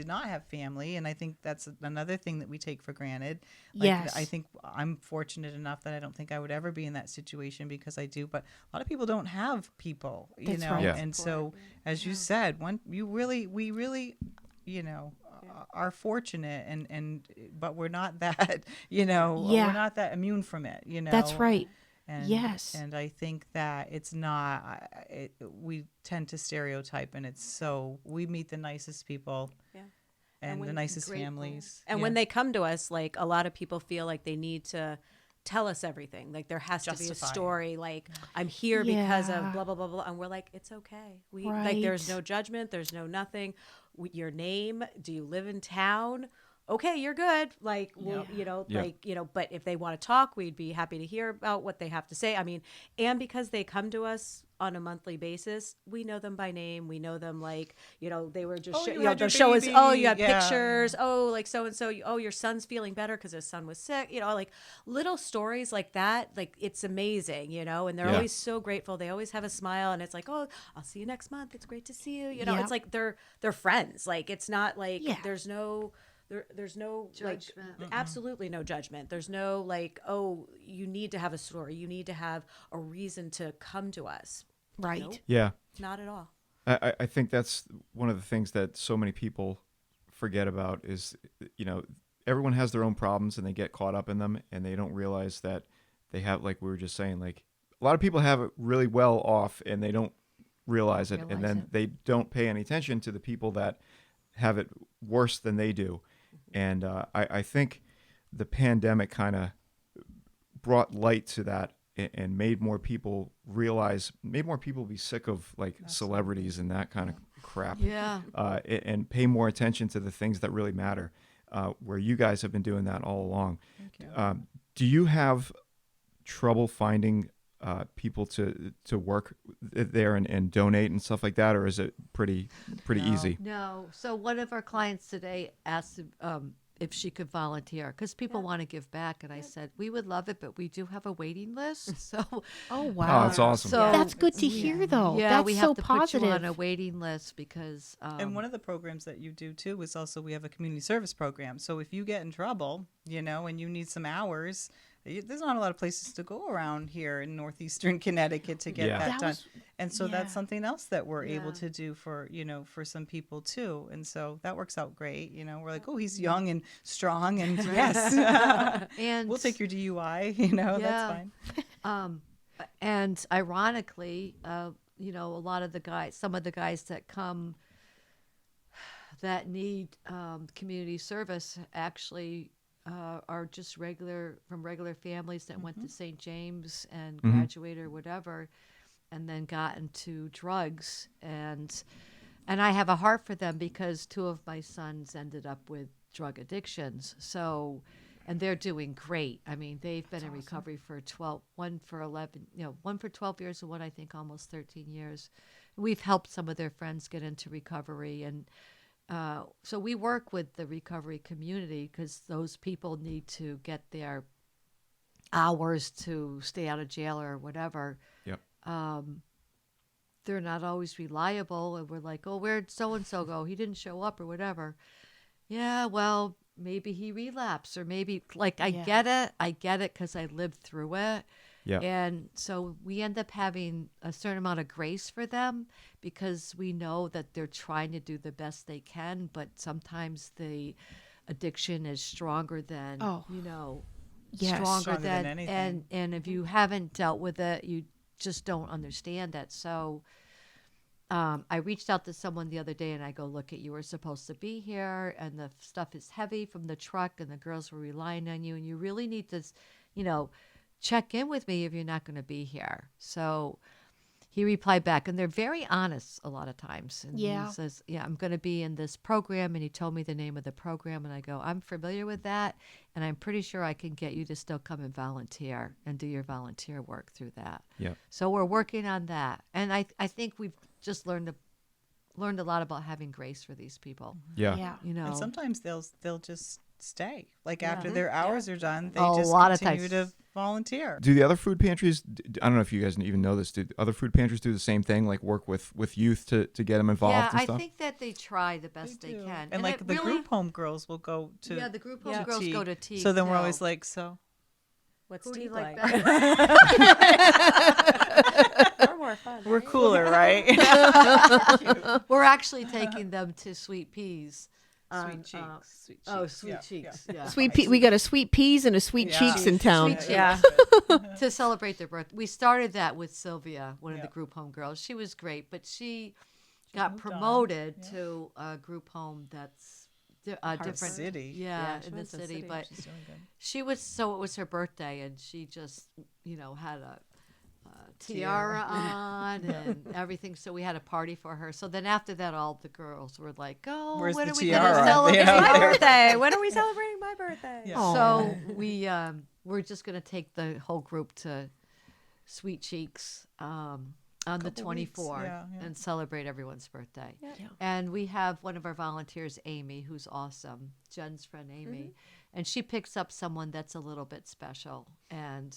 Speaker 4: not have family. And I think that's another thing that we take for granted. Like,
Speaker 2: Yes.
Speaker 4: I think I'm fortunate enough that I don't think I would ever be in that situation because I do. But a lot of people don't have people,
Speaker 2: That's right.
Speaker 1: Yeah.
Speaker 4: And so, as you said, we really, are fortunate but we're not that,
Speaker 2: Yeah.
Speaker 4: we're not that immune from it,
Speaker 2: that's right.
Speaker 4: And,
Speaker 2: Yes.
Speaker 4: And I think that it's not, we tend to stereotype, and we meet the nicest people
Speaker 5: Yeah.
Speaker 4: and the
Speaker 5: when-
Speaker 4: nicest
Speaker 5: grateful.
Speaker 4: families.
Speaker 5: And when they come to us, like a lot of people feel like they need to tell us everything. Like there has to be a
Speaker 4: Justify it.
Speaker 5: story. Like I'm here because of
Speaker 2: Yeah.
Speaker 5: blah, blah, blah, blah. And we're like, it's okay. Like there's
Speaker 2: Right.
Speaker 5: no judgment. There's no nothing. Your name, do you live in town? Okay, you're good. Like, well,
Speaker 1: Yep.
Speaker 5: but if they want to talk, we'd be happy to hear about what they have to say. I mean, and because they come to us on a monthly basis, we know them by name. We know them like, they were just,
Speaker 4: you had
Speaker 5: they'll
Speaker 4: your
Speaker 5: show us,
Speaker 4: baby.
Speaker 5: oh, you have
Speaker 4: Yeah.
Speaker 5: pictures. Oh, like so-and-so, oh, your son's feeling better because his son was sick. Like little stories like that. Like it's amazing, and they're
Speaker 1: Yeah.
Speaker 5: always so grateful. They always have a smile, and it's like, oh, I'll see you next month. It's great to see you.
Speaker 2: Yep.
Speaker 5: It's like they're friends. Like it's not like
Speaker 2: Yeah.
Speaker 5: there's no
Speaker 3: Judgment.
Speaker 5: like absolutely no judgment. There's no like, oh, you need to have a story. You need to have a reason to come to us.
Speaker 2: Right.
Speaker 5: Nope,
Speaker 1: Yeah.
Speaker 5: not at all.
Speaker 1: I think that's one of the things that so many people forget about is, everyone has their own problems and they get caught up in them and they don't realize that they have, like we were just saying, like a lot of people have it really well off and they don't realize it. And
Speaker 3: Realize
Speaker 1: then
Speaker 3: it.
Speaker 1: they don't pay any attention to the people that have it worse than they do. And I think the pandemic kind of brought light to that and made more people be sick of like celebrities and that kind of crap.
Speaker 3: Yeah.
Speaker 1: And pay more attention to the things that really matter, where you guys have been doing that all along. Do you have trouble finding people to work there and donate and stuff like that, or is it pretty easy?
Speaker 3: No. So one of our clients today asked if she could volunteer because people want to give back, and I said we would love it, but we do have a waiting list. So
Speaker 2: Oh wow.
Speaker 1: Oh, that's awesome.
Speaker 3: So
Speaker 2: That's good to hear, though.
Speaker 3: yeah,
Speaker 2: That's
Speaker 3: we
Speaker 2: so
Speaker 3: have to
Speaker 2: positive.
Speaker 3: put you on a waiting list because
Speaker 4: And one of the programs that you do too is also we have a community service program. So if you get in trouble, and you need some hours, there's not a lot of places to go around here in northeastern Connecticut to get
Speaker 1: Yeah.
Speaker 4: that
Speaker 2: That
Speaker 4: done.
Speaker 2: was-
Speaker 4: And so
Speaker 2: yeah.
Speaker 4: that's something else that we're able
Speaker 5: Yeah.
Speaker 4: to do for some people too. And so that works out great. We're like, oh, he's young and strong, and yes,
Speaker 3: and
Speaker 4: we'll take your DUI.
Speaker 3: Yeah.
Speaker 4: That's fine.
Speaker 3: And ironically, a lot of some of the guys that come that need community service actually are just regular families that went to St. James and graduated or whatever, and then got into drugs. And I have a heart for them because two of my sons ended up with drug addictions. So, and they're doing great. I mean, they've been in recovery for 12, one for 11, one for 12 years and one I think almost 13 years. We've helped some of their friends get into recovery, and so we work with the recovery community because those people need to get their hours to stay out of jail or whatever.
Speaker 1: Yep.
Speaker 3: They're not always reliable, and we're like, oh, where'd so-and-so go? He didn't show up or whatever. Yeah, well, maybe he relapsed, or maybe, like, I get it because I lived through it.
Speaker 1: Yeah.
Speaker 3: And so we end up having a certain amount of grace for them because we know that they're trying to do the best they can, but sometimes the addiction is stronger than,
Speaker 2: Yes.
Speaker 4: Stronger than anything.
Speaker 3: and if you haven't dealt with it, you just don't understand it. So I reached out to someone the other day and I go, look, you were supposed to be here and the stuff is heavy from the truck and the girls were relying on you and you really need to, check in with me if you're not going to be here. So he replied back, and they're very honest a lot of times. And
Speaker 2: Yeah.
Speaker 3: he says, I'm going to be in this program. And he told me the name of the program. And I go, I'm familiar with that. And I'm pretty sure I can get you to still come and volunteer and do your volunteer work through that.
Speaker 1: Yeah.
Speaker 3: So we're working on that. And I think we've just learned a lot about having grace for these people.
Speaker 1: Yeah.
Speaker 2: Yeah.
Speaker 4: And sometimes they'll just stay. Like after their hours are done, they
Speaker 3: A
Speaker 4: just
Speaker 3: lot of
Speaker 4: continue
Speaker 3: times.
Speaker 4: to volunteer.
Speaker 1: Do the other food pantries? I don't know if you guys even know this. Do other food pantries do the same thing? Like work with youth to get them involved
Speaker 3: Yeah,
Speaker 1: and
Speaker 3: I
Speaker 1: stuff?
Speaker 3: think that they try the best they
Speaker 4: do.
Speaker 3: can.
Speaker 4: And like
Speaker 3: it
Speaker 4: the
Speaker 3: really-
Speaker 4: group home girls will go to
Speaker 3: Yeah, the group home girls go to Teague.
Speaker 4: So then we're
Speaker 3: too.
Speaker 4: always like, so
Speaker 5: What's
Speaker 3: Who do you
Speaker 5: Steve
Speaker 3: like
Speaker 5: like?
Speaker 3: better?
Speaker 5: We're more fun.
Speaker 4: we're
Speaker 5: right?
Speaker 4: cooler, right?
Speaker 3: We're actually taking them to Sweet Peas
Speaker 4: Sweet cheeks.
Speaker 5: Sweet cheeks.
Speaker 3: Oh, sweet
Speaker 4: Yeah,
Speaker 3: cheeks.
Speaker 4: yeah.
Speaker 3: Yeah.
Speaker 2: Sweet pea. We got a sweet peas and a sweet
Speaker 4: Yeah.
Speaker 2: cheeks in town.
Speaker 3: Sweet
Speaker 5: Yeah.
Speaker 3: to celebrate their birth. We started that with Sylvia, one of the
Speaker 4: Yeah.
Speaker 3: group home girls. She was great, but she got
Speaker 4: moved on.
Speaker 3: promoted
Speaker 4: Yeah.
Speaker 3: to a group home that's different.
Speaker 4: city.
Speaker 3: Yeah,
Speaker 5: she
Speaker 3: in the
Speaker 5: was in the
Speaker 3: city.
Speaker 5: city.
Speaker 3: But
Speaker 4: She's doing good.
Speaker 3: she was, so it was her birthday, and she just, had a tiara on and everything. So we had a party for her. So then after that, all the girls were like, "Oh,
Speaker 4: Where's
Speaker 3: when
Speaker 4: the
Speaker 3: are we
Speaker 4: tiara?
Speaker 3: gonna celebrate?"
Speaker 4: Yeah.
Speaker 5: My birthday. When are we celebrating my birthday?
Speaker 4: Yeah.
Speaker 3: So we're just gonna take the whole group to Sweet Cheeks on the
Speaker 4: Couple weeks.
Speaker 3: 24th
Speaker 4: Yeah, yeah.
Speaker 3: and celebrate everyone's birthday.
Speaker 2: Yeah.
Speaker 3: And we have one of our volunteers, Amy, who's awesome, Jen's friend Amy, and she picks up someone that's a little bit special, and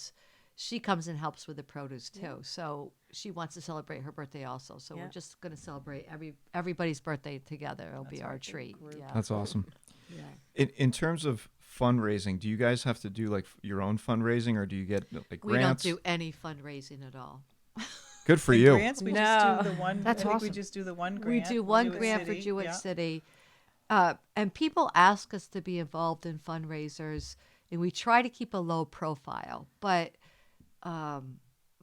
Speaker 3: she comes and helps with the produce too. So she wants to celebrate her birthday also. So
Speaker 5: Yeah.
Speaker 3: we're just going to celebrate everybody's birthday together. It'll be our treat. Yeah.
Speaker 1: That's awesome.
Speaker 3: Yeah.
Speaker 1: In terms of fundraising, do you guys have to do like your own fundraising, or do you get like
Speaker 3: We don't
Speaker 1: grants?
Speaker 3: do any fundraising at all.
Speaker 1: Good for
Speaker 4: The
Speaker 1: you.
Speaker 4: grants, we
Speaker 5: No.
Speaker 4: just do the one.
Speaker 2: That's
Speaker 4: I think
Speaker 2: awesome.
Speaker 4: we just do the one
Speaker 3: We
Speaker 4: grant.
Speaker 3: do one
Speaker 4: Jewett
Speaker 3: grant for
Speaker 4: City,
Speaker 3: Jewett
Speaker 4: yeah.
Speaker 3: City. And people ask us to be involved in fundraisers, and we try to keep a low profile. But,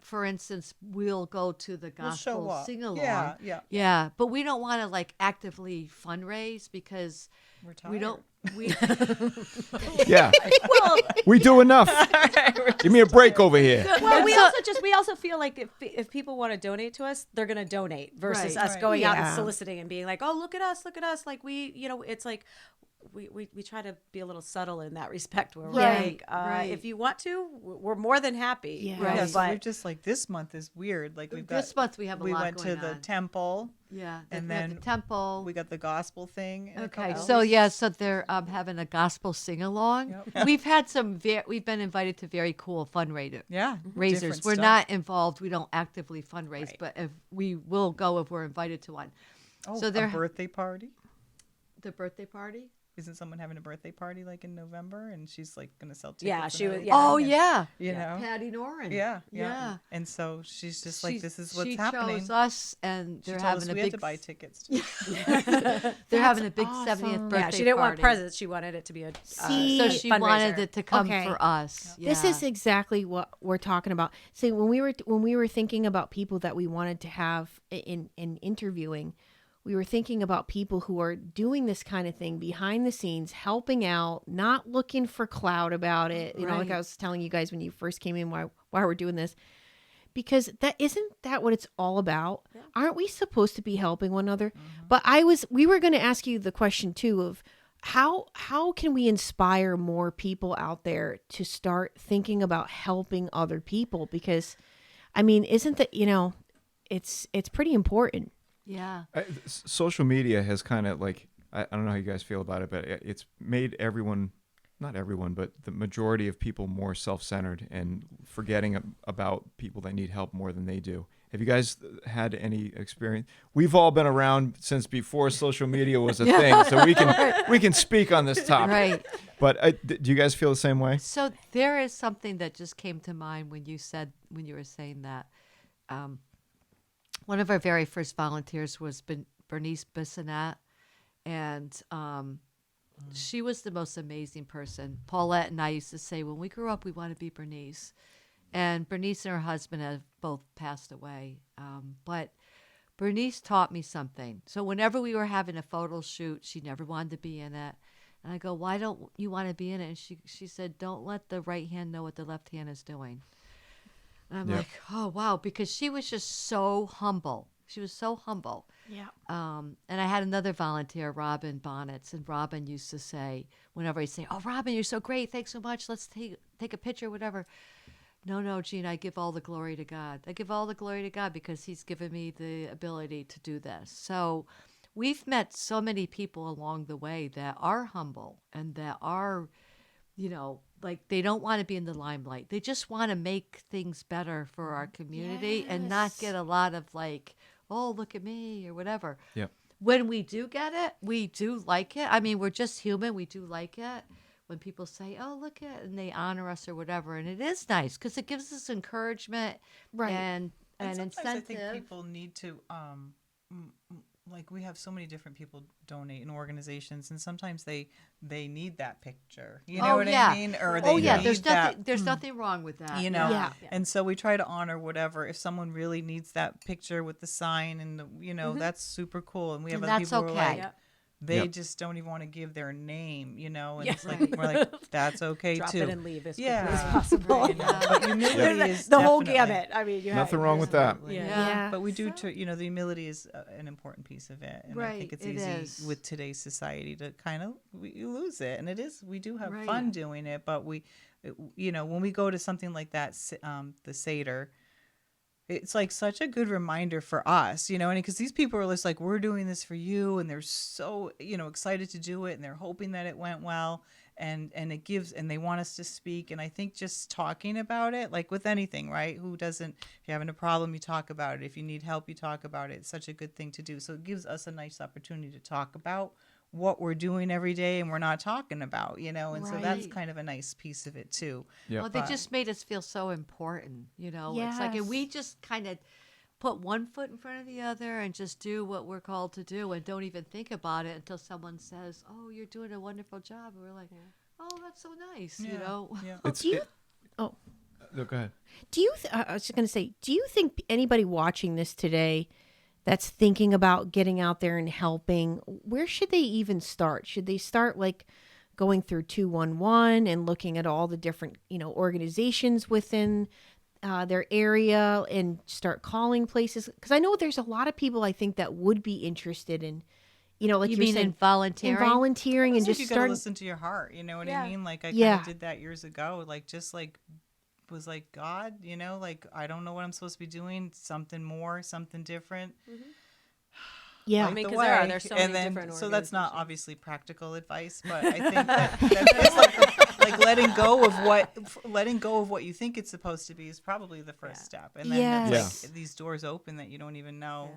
Speaker 3: for instance, we'll go to the
Speaker 4: We'll show
Speaker 3: gospel
Speaker 4: up.
Speaker 3: sing-along.
Speaker 4: Yeah.
Speaker 3: Yeah, but we don't want to like actively fundraise because
Speaker 4: We're tired.
Speaker 3: we don't. We
Speaker 1: Yeah. We do enough. Give me a break over here.
Speaker 5: Well, we
Speaker 3: so-
Speaker 5: also feel like if people want to donate to us, they're going to donate versus
Speaker 3: Right.
Speaker 5: us
Speaker 4: Right.
Speaker 5: going out and
Speaker 2: Yeah.
Speaker 5: soliciting and being like, "Oh, look at us. Like it's like we try to be a little subtle in that respect. Where we're
Speaker 3: Right,
Speaker 5: like,
Speaker 3: right.
Speaker 5: if you want to, we're more than happy.
Speaker 2: Yeah.
Speaker 3: Right.
Speaker 4: Yeah, so we're
Speaker 5: But
Speaker 4: just like, this month is weird. Like we've got.
Speaker 3: this month we have a
Speaker 4: we
Speaker 3: lot
Speaker 4: went
Speaker 3: going
Speaker 4: to the
Speaker 3: on.
Speaker 4: temple.
Speaker 3: Yeah,
Speaker 4: and
Speaker 3: we have
Speaker 4: then
Speaker 3: the temple.
Speaker 4: We got the gospel thing. in a
Speaker 3: Okay,
Speaker 4: couple
Speaker 3: so
Speaker 4: weeks.
Speaker 3: yeah, so they're having a gospel sing along.
Speaker 4: Yep.
Speaker 3: We've had some. We've been invited to very cool fundraisers.
Speaker 4: Yeah.
Speaker 3: Raisers.
Speaker 4: different
Speaker 3: We're
Speaker 4: stuff.
Speaker 3: not involved. We don't actively fundraise,
Speaker 5: Right.
Speaker 3: but if we will go if we're invited to one.
Speaker 4: Oh,
Speaker 3: so they're
Speaker 4: a birthday party.
Speaker 3: the birthday party.
Speaker 4: Isn't someone having a birthday party like in November, and she's like going to sell tickets?
Speaker 5: Yeah,
Speaker 4: and
Speaker 5: she was-
Speaker 4: everything,
Speaker 5: yeah.
Speaker 3: Oh
Speaker 4: and,
Speaker 3: yeah,
Speaker 4: You know.
Speaker 3: Patty Noren.
Speaker 4: Yeah,
Speaker 3: yeah.
Speaker 4: yeah. And so she's just like, this is what's
Speaker 3: she
Speaker 4: happening.
Speaker 3: chose us, and
Speaker 4: She
Speaker 3: they're
Speaker 4: told
Speaker 3: having
Speaker 4: us
Speaker 3: a
Speaker 4: we
Speaker 3: big.
Speaker 4: had to buy tickets. Too.
Speaker 3: They're having a big
Speaker 2: awesome.
Speaker 3: 70th birthday
Speaker 5: yeah, she didn't want
Speaker 3: party.
Speaker 5: presents. She wanted it to be a
Speaker 2: See,
Speaker 3: So she
Speaker 5: fundraiser.
Speaker 3: wanted it to come
Speaker 2: Okay.
Speaker 3: for us.
Speaker 2: This
Speaker 3: Yeah.
Speaker 2: is exactly what we're talking about. See, when we were thinking about people that we wanted to have in interviewing, we were thinking about people who are doing this kind of thing behind the scenes, helping out, not looking for clout about it. You know, like
Speaker 3: Right.
Speaker 2: I was telling you guys when you first came in, why we're doing this. Because that isn't that what it's all about? Aren't we supposed to be helping one another? But we were going to ask you the question too of how can we inspire more people out there to start thinking about helping other people? Because I mean, isn't that, it's pretty important.
Speaker 3: Yeah.
Speaker 1: Social media has kind of like, I don't know how you guys feel about it, but it's made everyone, not everyone, but the majority of people more self-centered and forgetting about people that need help more than they do. Have you guys had any experience? We've all been around since before social media was a thing, so we can speak on this topic.
Speaker 3: Right.
Speaker 1: But do you guys feel the same way?
Speaker 3: So there is something that just came to mind when you were saying that. One of our very first volunteers was Bernice Bissonette, and she was the most amazing person. Paulette and I used to say, when we grew up, we want to be Bernice. And Bernice and her husband have both passed away. But Bernice taught me something. So whenever we were having a photo shoot, she never wanted to be in it. And I go, why don't you want to be in it? And she said, don't let the right hand know what the left hand is doing. And I'm
Speaker 1: Yep.
Speaker 3: like, oh, wow, because she was just so humble. She was so humble.
Speaker 2: Yeah.
Speaker 3: And I had another volunteer, Robin Bonnets, and Robin used to say, whenever I say, oh, Robin, you're so great. Thanks so much. Let's take a picture, whatever. No, Gene, I give all the glory to God. I give all the glory to God because he's given me the ability to do this. So we've met so many people along the way that are humble and that are, like they don't want to be in the limelight. They just want to make things better for our community and not get a lot of like, oh, look at me or whatever.
Speaker 1: Yep.
Speaker 3: When we do get it, we do like it. I mean, we're just human. We do like it. When people say, oh, look at, and they honor us or whatever. And it is nice because it gives us encouragement
Speaker 2: Right.
Speaker 3: and
Speaker 4: And sometimes
Speaker 3: incentive.
Speaker 4: I think people need to like we have so many different people donate in organizations, and sometimes they need that picture. You know what I mean? Or they need
Speaker 3: There's nothing wrong with that.
Speaker 4: you know.
Speaker 2: Yeah.
Speaker 4: And so we try to honor whatever. If someone really needs that picture with the sign and the, that's super cool. And we have
Speaker 3: And
Speaker 4: other
Speaker 3: that's
Speaker 4: people who are like,
Speaker 3: okay.
Speaker 4: they
Speaker 1: Yep.
Speaker 4: just don't even want to give their name, and
Speaker 5: Yeah.
Speaker 4: it's like we're like, that's okay
Speaker 5: Drop
Speaker 4: too.
Speaker 5: it and leave as quickly
Speaker 4: Yeah.
Speaker 5: as possible.
Speaker 4: But humility is
Speaker 5: the whole
Speaker 4: definitely-
Speaker 5: gamut. I mean,
Speaker 1: Nothing wrong with that.
Speaker 4: Absolutely.
Speaker 2: Yeah.
Speaker 4: But we do, the humility is an important piece of it. And I
Speaker 3: Right,
Speaker 4: think it's
Speaker 3: it
Speaker 4: easy
Speaker 3: is.
Speaker 4: with today's society to kind of, you lose it. And we do have
Speaker 3: Right.
Speaker 4: fun doing it. But when we go to something like that, the Seder, it's like such a good reminder for us, and because these people are just like, we're doing this for you. And they're so, excited to do it. And they're hoping that it went well. And they want us to speak. And I think just talking about it, like with anything, right? Who doesn't, if you're having a problem, you talk about it. If you need help, you talk about it. It's such a good thing to do. So it gives us a nice opportunity to talk about what we're doing every day and we're not talking about, and so that's
Speaker 3: Right.
Speaker 4: kind of a nice piece of it too.
Speaker 1: Yeah.
Speaker 3: Well, they just made us feel so important, It's like, and
Speaker 2: Yes.
Speaker 3: we just kind of put one foot in front of the other and just do what we're called to do and don't even think about it until someone says, "Oh, you're doing a wonderful job." And we're like, "Oh, that's so nice,"
Speaker 4: Yeah.
Speaker 1: It's,
Speaker 2: Do you?
Speaker 1: it-
Speaker 2: Oh.
Speaker 1: no, go ahead.
Speaker 2: Do you? I was just going to say. Do you think anybody watching this today, that's thinking about getting out there and helping, where should they even start? Should they start like going through 211 and looking at all the different organizations within their area and start calling places? Because I know there's a lot of people I think that would be interested in, like
Speaker 3: you
Speaker 2: you're
Speaker 3: mean
Speaker 2: saying,
Speaker 3: in volunteering?
Speaker 2: volunteering and
Speaker 4: Almost like
Speaker 2: just
Speaker 4: you gotta
Speaker 2: start.
Speaker 4: listen to your heart, you know what
Speaker 5: Yeah.
Speaker 4: I mean? Like I kind
Speaker 2: Yeah.
Speaker 4: of did that years ago, like just like was like, God, like I don't know what I'm supposed to be doing, something more, something different.
Speaker 2: Yeah.
Speaker 5: I mean,
Speaker 4: the
Speaker 5: 'cause there are-
Speaker 4: way.
Speaker 5: there's so
Speaker 4: And
Speaker 5: many
Speaker 4: then,
Speaker 5: different
Speaker 4: so that's not
Speaker 5: organizations.
Speaker 4: obviously practical advice, but I think that it's like letting go of what you think it's supposed to be is probably the first
Speaker 5: Yeah.
Speaker 4: step, and then
Speaker 2: Yes.
Speaker 4: it's like these doors open that you don't even know,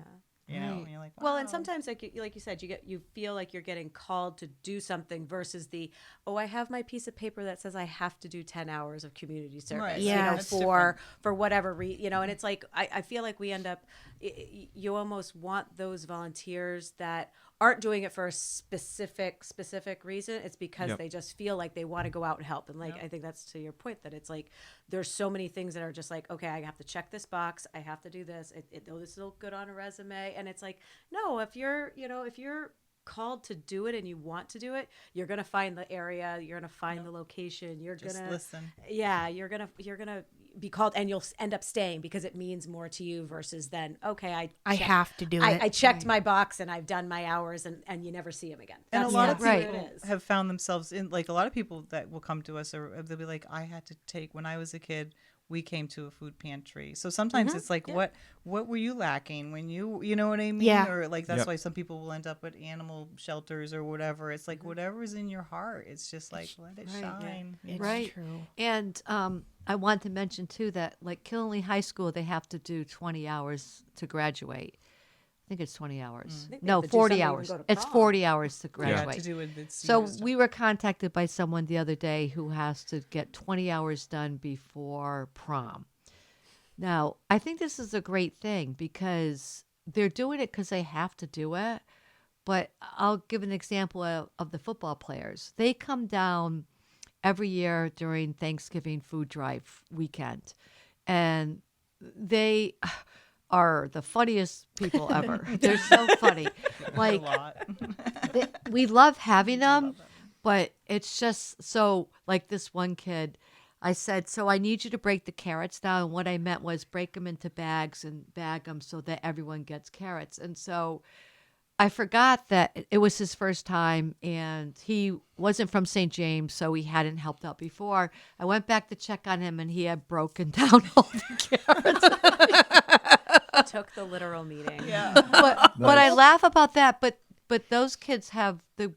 Speaker 5: Yeah.
Speaker 4: and
Speaker 3: Right.
Speaker 4: you're like,
Speaker 5: Well, and
Speaker 4: wow.
Speaker 5: sometimes, like you said, you feel like you're getting called to do something versus I have my piece of paper that says I have to do 10 hours of community service,
Speaker 4: Right.
Speaker 2: Yeah.
Speaker 4: That's
Speaker 5: for whatever reason, and it's like I feel like we end up, you almost want those volunteers that aren't doing it for a specific reason. It's because
Speaker 1: Yep.
Speaker 5: they just feel like they want to go out and help. And like,
Speaker 4: Yep.
Speaker 5: I think that's to your point, that it's like, there's so many things that are just like, okay, I have to check this box. I have to do this. This will look good on a resume. And it's like, no, if you're called to do it and you want to do it, you're going to find the area, you're going to find the location, you're
Speaker 4: Just
Speaker 5: going to
Speaker 4: listen.
Speaker 5: Yeah, you're going to be called, and you'll end up staying because it means more to you versus then, okay,
Speaker 2: I have to do it.
Speaker 5: I checked my box and I've done my hours, and you never see them again.
Speaker 4: And
Speaker 5: That's
Speaker 4: a lot of
Speaker 5: what
Speaker 4: people
Speaker 5: it is.
Speaker 4: have found themselves in, like, a lot of people that will come to us, or they'll be like, I had to take, when I was a kid, we came to a food pantry. So sometimes it's like, what were you lacking when you know what I mean?
Speaker 2: Yeah.
Speaker 4: Or like, that's
Speaker 1: Yep.
Speaker 4: why some people will end up at animal shelters or whatever. It's like, whatever's in your heart. It's just like, let it
Speaker 3: Right.
Speaker 4: shine.
Speaker 2: It's
Speaker 3: Right.
Speaker 2: true.
Speaker 3: And I want to mention too that like Killenly High School, they have to do 20 hours to graduate. I think it's 20 hours.
Speaker 5: think they
Speaker 3: No,
Speaker 5: have to do
Speaker 3: 40
Speaker 5: something to
Speaker 3: hours.
Speaker 5: go to
Speaker 3: It's
Speaker 5: prom.
Speaker 3: 40 hours to
Speaker 4: Yeah,
Speaker 3: graduate.
Speaker 4: to do it. It's
Speaker 3: So
Speaker 4: years.
Speaker 3: we were contacted by someone the other day who has to get 20 hours done before prom. Now, I think this is a great thing because they're doing it because they have to do it. But I'll give an example of the football players. They come down every year during Thanksgiving food drive weekend, and they are the funniest people ever. They're so funny. Like,
Speaker 4: a lot.
Speaker 3: we love having them, but it's just so, like this one kid, I said, so I need you to break the carrots down. And what I meant was break them into bags and bag them so that everyone gets carrots. And so I forgot that it was his first time and he wasn't from St. James, so he hadn't helped out before. I went back to check on him and he had broken down all the carrots.
Speaker 5: Took the literal meeting.
Speaker 4: Yeah.
Speaker 3: But I laugh about that. But those kids have the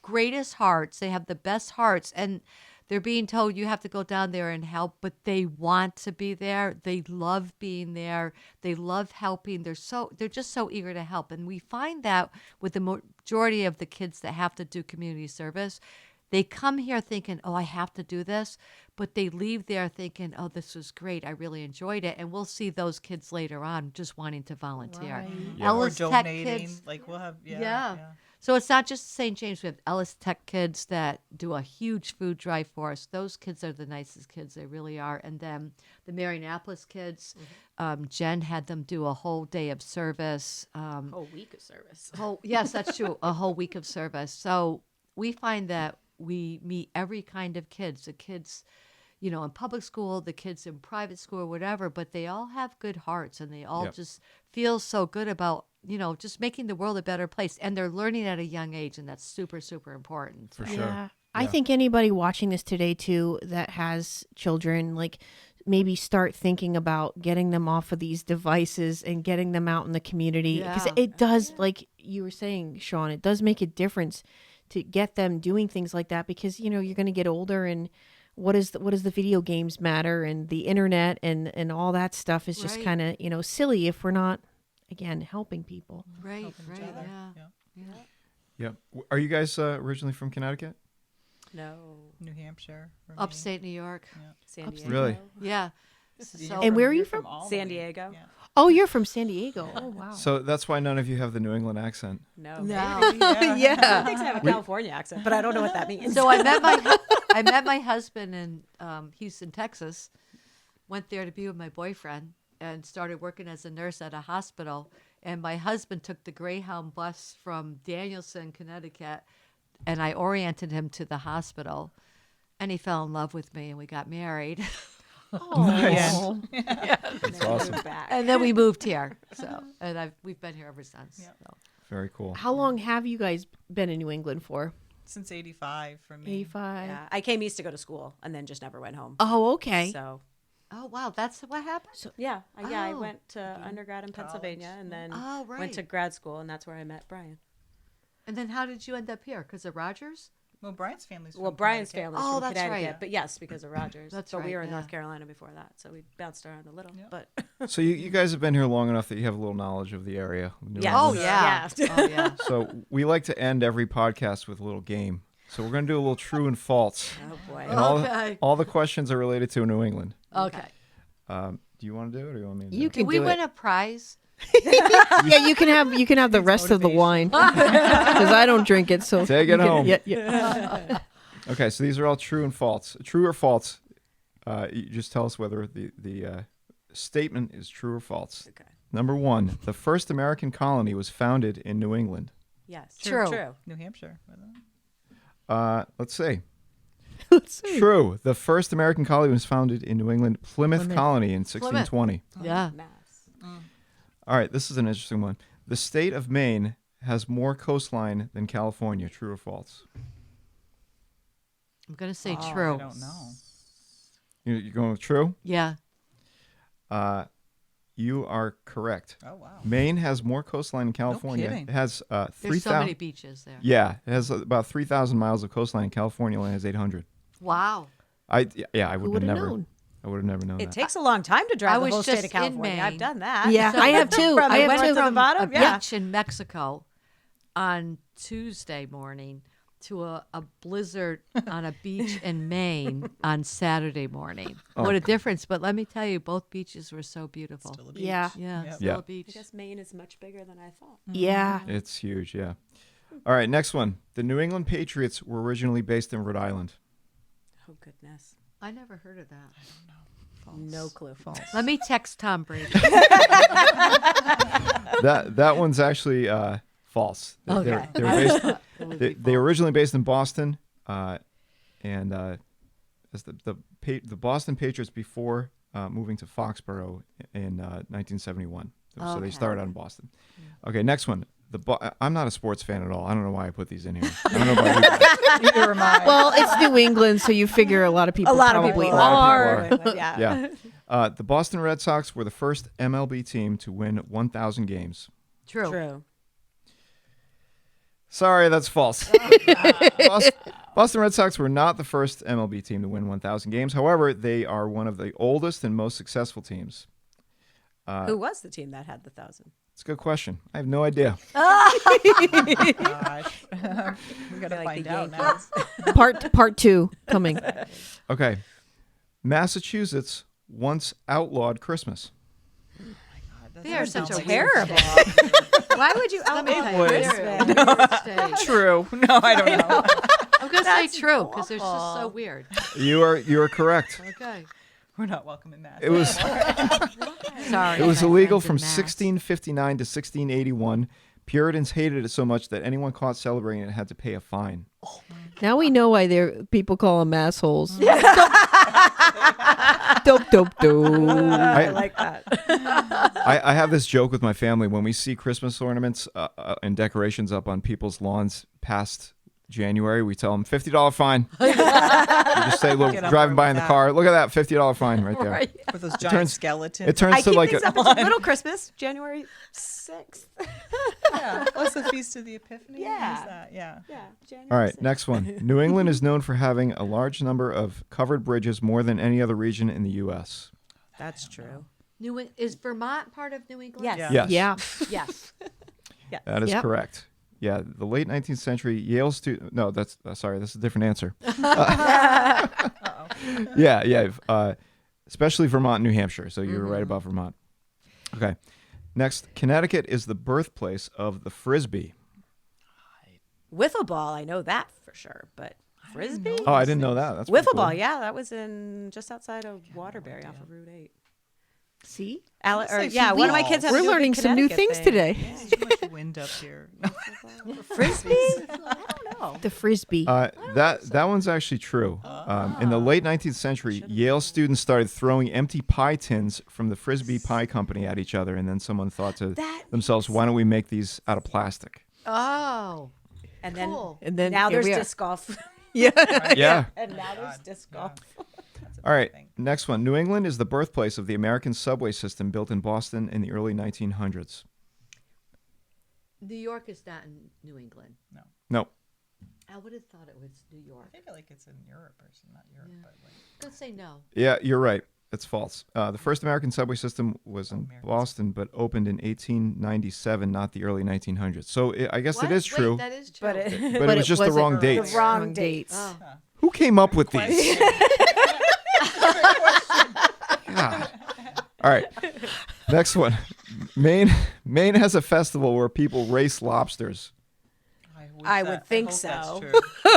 Speaker 3: greatest hearts. They have the best hearts, and they're being told you have to go down there and help. But they want to be there. They love being there. They love helping. They're just so eager to help. And we find that with the majority of the kids that have to do community service, They come here thinking, oh, I have to do this, but they leave there thinking, oh, this was great. I really enjoyed it. And we'll see those kids later on just wanting to volunteer.
Speaker 2: Right.
Speaker 1: Yeah.
Speaker 4: Or
Speaker 3: Ellis Tech
Speaker 4: donating.
Speaker 3: kids.
Speaker 4: Like we'll have,
Speaker 3: Yeah. So it's not just St. James. We have Ellis Tech kids that do a huge food drive for us. Those kids are the nicest kids. They really are. And then the Marianapolis kids, Jen had them do a whole day of service.
Speaker 5: Whole week of service.
Speaker 3: Yes, that's true. A whole week of service. So we find that we meet every kind of kids. The kids, in public school, the kids in private school, or whatever, but they all have good hearts and they all
Speaker 1: Yep.
Speaker 3: just feel so good about, just making the world a better place. And they're learning at a young age, and that's super, super important.
Speaker 1: For sure.
Speaker 2: Yeah. I
Speaker 1: Yeah.
Speaker 2: think anybody watching this today too that has children, like maybe start thinking about getting them off of these devices and getting them out in the community, because
Speaker 3: Yeah.
Speaker 2: it does, like you were saying, Sean, it does make a difference to get them doing things like that, because you're going to get older, and what is the video games matter, and the internet and all that stuff is just
Speaker 3: Right.
Speaker 2: kind of silly if we're not, again, helping people.
Speaker 3: Right,
Speaker 4: Helping each
Speaker 3: right,
Speaker 4: other.
Speaker 3: yeah.
Speaker 4: Yeah.
Speaker 1: Yep. Are you guys originally from Connecticut?
Speaker 5: No.
Speaker 4: New Hampshire. for me.
Speaker 3: Upstate New York.
Speaker 5: San
Speaker 2: Upstate.
Speaker 5: Diego.
Speaker 1: Really?
Speaker 3: Yeah.
Speaker 4: You're
Speaker 3: So,
Speaker 2: And where are you
Speaker 4: you're
Speaker 2: from?
Speaker 4: all
Speaker 5: San
Speaker 4: the way-
Speaker 5: Diego.
Speaker 4: Yeah.
Speaker 2: Oh, you're from San Diego. Oh, wow.
Speaker 1: So that's why none of you have the New England accent.
Speaker 5: No.
Speaker 3: No.
Speaker 5: maybe. I
Speaker 2: Yeah.
Speaker 5: think I have a California accent, but I don't know what that means.
Speaker 3: So I met my husband in Houston, Texas. Went there to be with my boyfriend and started working as a nurse at a hospital. And my husband took the Greyhound bus from Danielson, Connecticut, and I oriented him to the hospital. And he fell in love with me, and we got married.
Speaker 2: Oh.
Speaker 1: That's awesome.
Speaker 5: Back.
Speaker 3: And then we moved here. So, and we've been here ever since.
Speaker 4: Yep.
Speaker 3: So.
Speaker 1: Very cool.
Speaker 2: How long have you guys been in New England for?
Speaker 4: Since 85 for me.
Speaker 2: 85.
Speaker 5: Yeah, I came east to go to school and then just never went home.
Speaker 2: Oh, okay.
Speaker 5: So
Speaker 3: Oh wow, that's what happened.
Speaker 5: yeah, I
Speaker 3: Oh.
Speaker 5: went to undergrad in Pennsylvania and then
Speaker 3: Oh,
Speaker 5: went to
Speaker 3: right.
Speaker 5: grad school, and that's where I met Brian.
Speaker 3: And then how did you end up here? Because of Rogers?
Speaker 4: Well, Brian's family's from
Speaker 5: Well, Brian's
Speaker 4: Connecticut.
Speaker 5: family's
Speaker 3: Oh,
Speaker 5: from
Speaker 3: that's
Speaker 5: Connecticut,
Speaker 3: right.
Speaker 5: but yes, because of Rogers.
Speaker 3: That's
Speaker 5: but we
Speaker 3: right,
Speaker 5: were in
Speaker 3: yeah.
Speaker 5: North Carolina before that, so we bounced around a little.
Speaker 4: Yep.
Speaker 5: But
Speaker 1: So you guys have been here long enough that you have a little knowledge of the area. of New
Speaker 5: yes.
Speaker 3: Oh
Speaker 1: England.
Speaker 3: yeah.
Speaker 5: Yeah.
Speaker 3: Oh yeah.
Speaker 1: So we like to end every podcast with a little game. So we're going to do a little true and false.
Speaker 5: Oh boy.
Speaker 1: And
Speaker 3: Okay.
Speaker 1: all the questions are related to New England.
Speaker 3: Okay.
Speaker 1: Do you want to do it or do you want me to do
Speaker 2: You
Speaker 1: it?
Speaker 2: can
Speaker 3: Did we
Speaker 2: do
Speaker 3: win
Speaker 2: it.
Speaker 3: a prize?
Speaker 2: Yeah, you can have the rest of the wine because I don't drink it. So
Speaker 1: Take
Speaker 2: you
Speaker 1: it
Speaker 2: can-
Speaker 1: home.
Speaker 2: Yeah.
Speaker 1: Okay, so these are all true and false. True or false? You just tell us whether the statement is true or false.
Speaker 5: Okay.
Speaker 1: Number one, the first American colony was founded in New England.
Speaker 5: Yes.
Speaker 3: True.
Speaker 5: True.
Speaker 4: New Hampshire. wasn't it?
Speaker 1: Let's see.
Speaker 2: Let's see.
Speaker 1: True. The first American colony was founded in New England, Plymouth
Speaker 2: Plymouth.
Speaker 1: Colony in 1620.
Speaker 3: Yeah.
Speaker 5: Mass.
Speaker 1: All right, this is an interesting one. The state of Maine has more coastline than California. True or false?
Speaker 3: I'm gonna say
Speaker 4: Oh,
Speaker 3: true.
Speaker 4: I don't know.
Speaker 1: You're going with true?
Speaker 2: Yeah.
Speaker 1: You are correct.
Speaker 4: Oh, wow.
Speaker 1: Maine has more coastline than California.
Speaker 4: kidding.
Speaker 1: It has
Speaker 3: There's
Speaker 1: 3,000.
Speaker 3: so many beaches there.
Speaker 1: Yeah, it has about 3,000 miles of coastline. And California only has 800.
Speaker 3: Wow.
Speaker 1: I would
Speaker 2: Who
Speaker 1: have
Speaker 2: would have
Speaker 1: never.
Speaker 2: known?
Speaker 1: I would have never known
Speaker 5: It
Speaker 1: that.
Speaker 5: takes a long time to
Speaker 3: I
Speaker 5: drive the
Speaker 3: was
Speaker 5: whole state
Speaker 3: just
Speaker 5: of California.
Speaker 3: in
Speaker 5: I've
Speaker 3: Maine.
Speaker 5: done that.
Speaker 2: Yeah, I have too.
Speaker 5: From
Speaker 2: I
Speaker 5: the
Speaker 2: have
Speaker 5: west
Speaker 2: too.
Speaker 5: to the bottom.
Speaker 3: a
Speaker 5: Yeah.
Speaker 3: beach in Mexico on Tuesday morning to a blizzard on a beach in Maine on Saturday morning. What a difference. But let me tell you, both beaches were so beautiful.
Speaker 4: Still a beach.
Speaker 2: Yeah.
Speaker 3: Yeah,
Speaker 4: Yep.
Speaker 3: still
Speaker 1: Yeah.
Speaker 3: a beach.
Speaker 5: I guess Maine is much bigger than I thought.
Speaker 2: Yeah.
Speaker 1: It's huge, yeah. All right, next one. The New England Patriots were originally based in Rhode Island.
Speaker 5: Oh goodness.
Speaker 3: I never heard of that.
Speaker 5: No clue.
Speaker 4: False.
Speaker 3: Let me text Tom Brady.
Speaker 1: That one's actually false.
Speaker 5: Okay.
Speaker 1: They were based, they were originally based in Boston, and as the Boston Patriots before moving to Foxborough in 1971. So they
Speaker 3: Okay.
Speaker 1: started out in Boston. Okay, next one. I'm not a sports fan at all. I don't know why I put these in here. I don't know about you guys.
Speaker 4: Neither am I.
Speaker 2: Well, it's New England, so you figure a lot of people
Speaker 5: A lot of
Speaker 2: probably
Speaker 5: people
Speaker 1: are.
Speaker 5: are. Yeah.
Speaker 1: Yeah. The Boston Red Sox were the first MLB team to win 1,000 games.
Speaker 3: True.
Speaker 5: True.
Speaker 1: Sorry, that's false. Boston Red Sox were not the first MLB team to win 1,000 games. However, they are one of the oldest and most successful teams.
Speaker 5: Who was the team that had the 1,000?
Speaker 1: It's a good question. I have no idea.
Speaker 4: Gosh. We gotta
Speaker 5: Like
Speaker 4: find
Speaker 5: the
Speaker 4: out now.
Speaker 5: Yankees.
Speaker 2: Part 2 coming.
Speaker 1: Okay. Massachusetts once outlawed Christmas.
Speaker 3: They are such a weird
Speaker 5: terrible.
Speaker 3: state.
Speaker 5: Why would you
Speaker 3: Let me
Speaker 5: outlaw
Speaker 3: tell you,
Speaker 5: Christmas?
Speaker 3: they're a weird state.
Speaker 4: True. No, I don't know.
Speaker 3: I'm gonna say true because they're just so weird.
Speaker 1: You are correct.
Speaker 3: Okay.
Speaker 4: We're not welcome in Mass.
Speaker 1: It was
Speaker 3: Sorry.
Speaker 1: it was
Speaker 3: my
Speaker 1: illegal
Speaker 3: friends
Speaker 1: from
Speaker 3: in Mass.
Speaker 1: 1659 to 1681. Puritans hated it so much that anyone caught celebrating it had to pay a fine.
Speaker 2: Now we know why people call them assholes. Dope, dope, dope.
Speaker 5: I like that.
Speaker 1: I have this joke with my family when we see Christmas ornaments and decorations up on people's lawns past January. We tell them $50 fine. We just say, look,
Speaker 4: Get on
Speaker 1: driving
Speaker 4: board
Speaker 1: by
Speaker 4: with
Speaker 1: in the
Speaker 4: that.
Speaker 1: car. Look at that $50 fine right there.
Speaker 2: Right.
Speaker 4: With those giant
Speaker 1: turns-
Speaker 4: skeletons.
Speaker 1: It turns
Speaker 5: I
Speaker 1: to
Speaker 5: keep
Speaker 1: like
Speaker 5: things
Speaker 1: a,
Speaker 5: up until Little Christmas, January 6th.
Speaker 4: Yeah. What's the Feast of the Epiphany?
Speaker 5: Yeah.
Speaker 4: What is that? Yeah.
Speaker 5: Yeah, January
Speaker 1: all right.
Speaker 5: 6th.
Speaker 1: Next one. New England is known for having a large number of covered bridges, more than any other region in the U.S.
Speaker 5: That's true.
Speaker 3: Is Vermont part of New England?
Speaker 5: Yes.
Speaker 4: Yeah.
Speaker 1: Yes.
Speaker 2: Yeah.
Speaker 5: Yes.
Speaker 1: That is
Speaker 2: Yep.
Speaker 1: correct. Yeah, the late 19th century Yale student. No, that's sorry. That's a different answer. Yeah. Especially Vermont, and New Hampshire. So you were right about Vermont. Okay. Next, Connecticut is the birthplace of the frisbee.
Speaker 5: Wiffle ball, I know that for sure, but frisbee?
Speaker 1: Oh, I didn't know that. That's pretty
Speaker 5: Wiffle
Speaker 1: cool.
Speaker 5: ball, yeah, that was in just outside of Waterbury off of Route 8.
Speaker 2: See?
Speaker 5: One of my
Speaker 4: football.
Speaker 5: kids had
Speaker 2: We're
Speaker 5: to do a big
Speaker 2: learning some new
Speaker 5: Connecticut
Speaker 2: things
Speaker 5: thing.
Speaker 2: today.
Speaker 4: There's too much wind up here.
Speaker 5: Frisbee? I don't know.
Speaker 2: The frisbee.
Speaker 1: That one's actually true. In the late 19th century, Yale students started throwing empty pie tins from the Frisbee Pie Company at each other, and then someone thought to themselves, "Why don't we make these out of plastic?"
Speaker 3: Oh.
Speaker 5: And then,
Speaker 3: Cool.
Speaker 2: And then
Speaker 5: now
Speaker 2: here
Speaker 5: there's
Speaker 2: we are.
Speaker 5: disc golf.
Speaker 2: Yeah.
Speaker 1: Yeah.
Speaker 5: And now there's disc golf.
Speaker 1: All right. Next one. New England is the birthplace of the American subway system built in Boston in the early 1900s.
Speaker 3: New York is not in New England.
Speaker 1: No.
Speaker 3: I would have thought it was New York.
Speaker 4: I feel like it's in Europe or something, not Europe,
Speaker 3: Yeah.
Speaker 4: but like
Speaker 3: Let's say no.
Speaker 1: Yeah, you're right. It's false. The first American subway system was in
Speaker 4: American
Speaker 1: Boston, but opened in 1897, not the early 1900s. So I guess
Speaker 3: What?
Speaker 1: it is
Speaker 3: Wait,
Speaker 1: true,
Speaker 3: that is true.
Speaker 5: But it,
Speaker 1: but it was just the
Speaker 2: wasn't
Speaker 1: wrong
Speaker 2: early.
Speaker 1: dates.
Speaker 5: The wrong dates.
Speaker 3: Oh.
Speaker 1: Who came up with these? God. All right. Next one. Maine has a festival where people race lobsters.
Speaker 5: I would think
Speaker 4: hope
Speaker 5: so.
Speaker 4: That's true.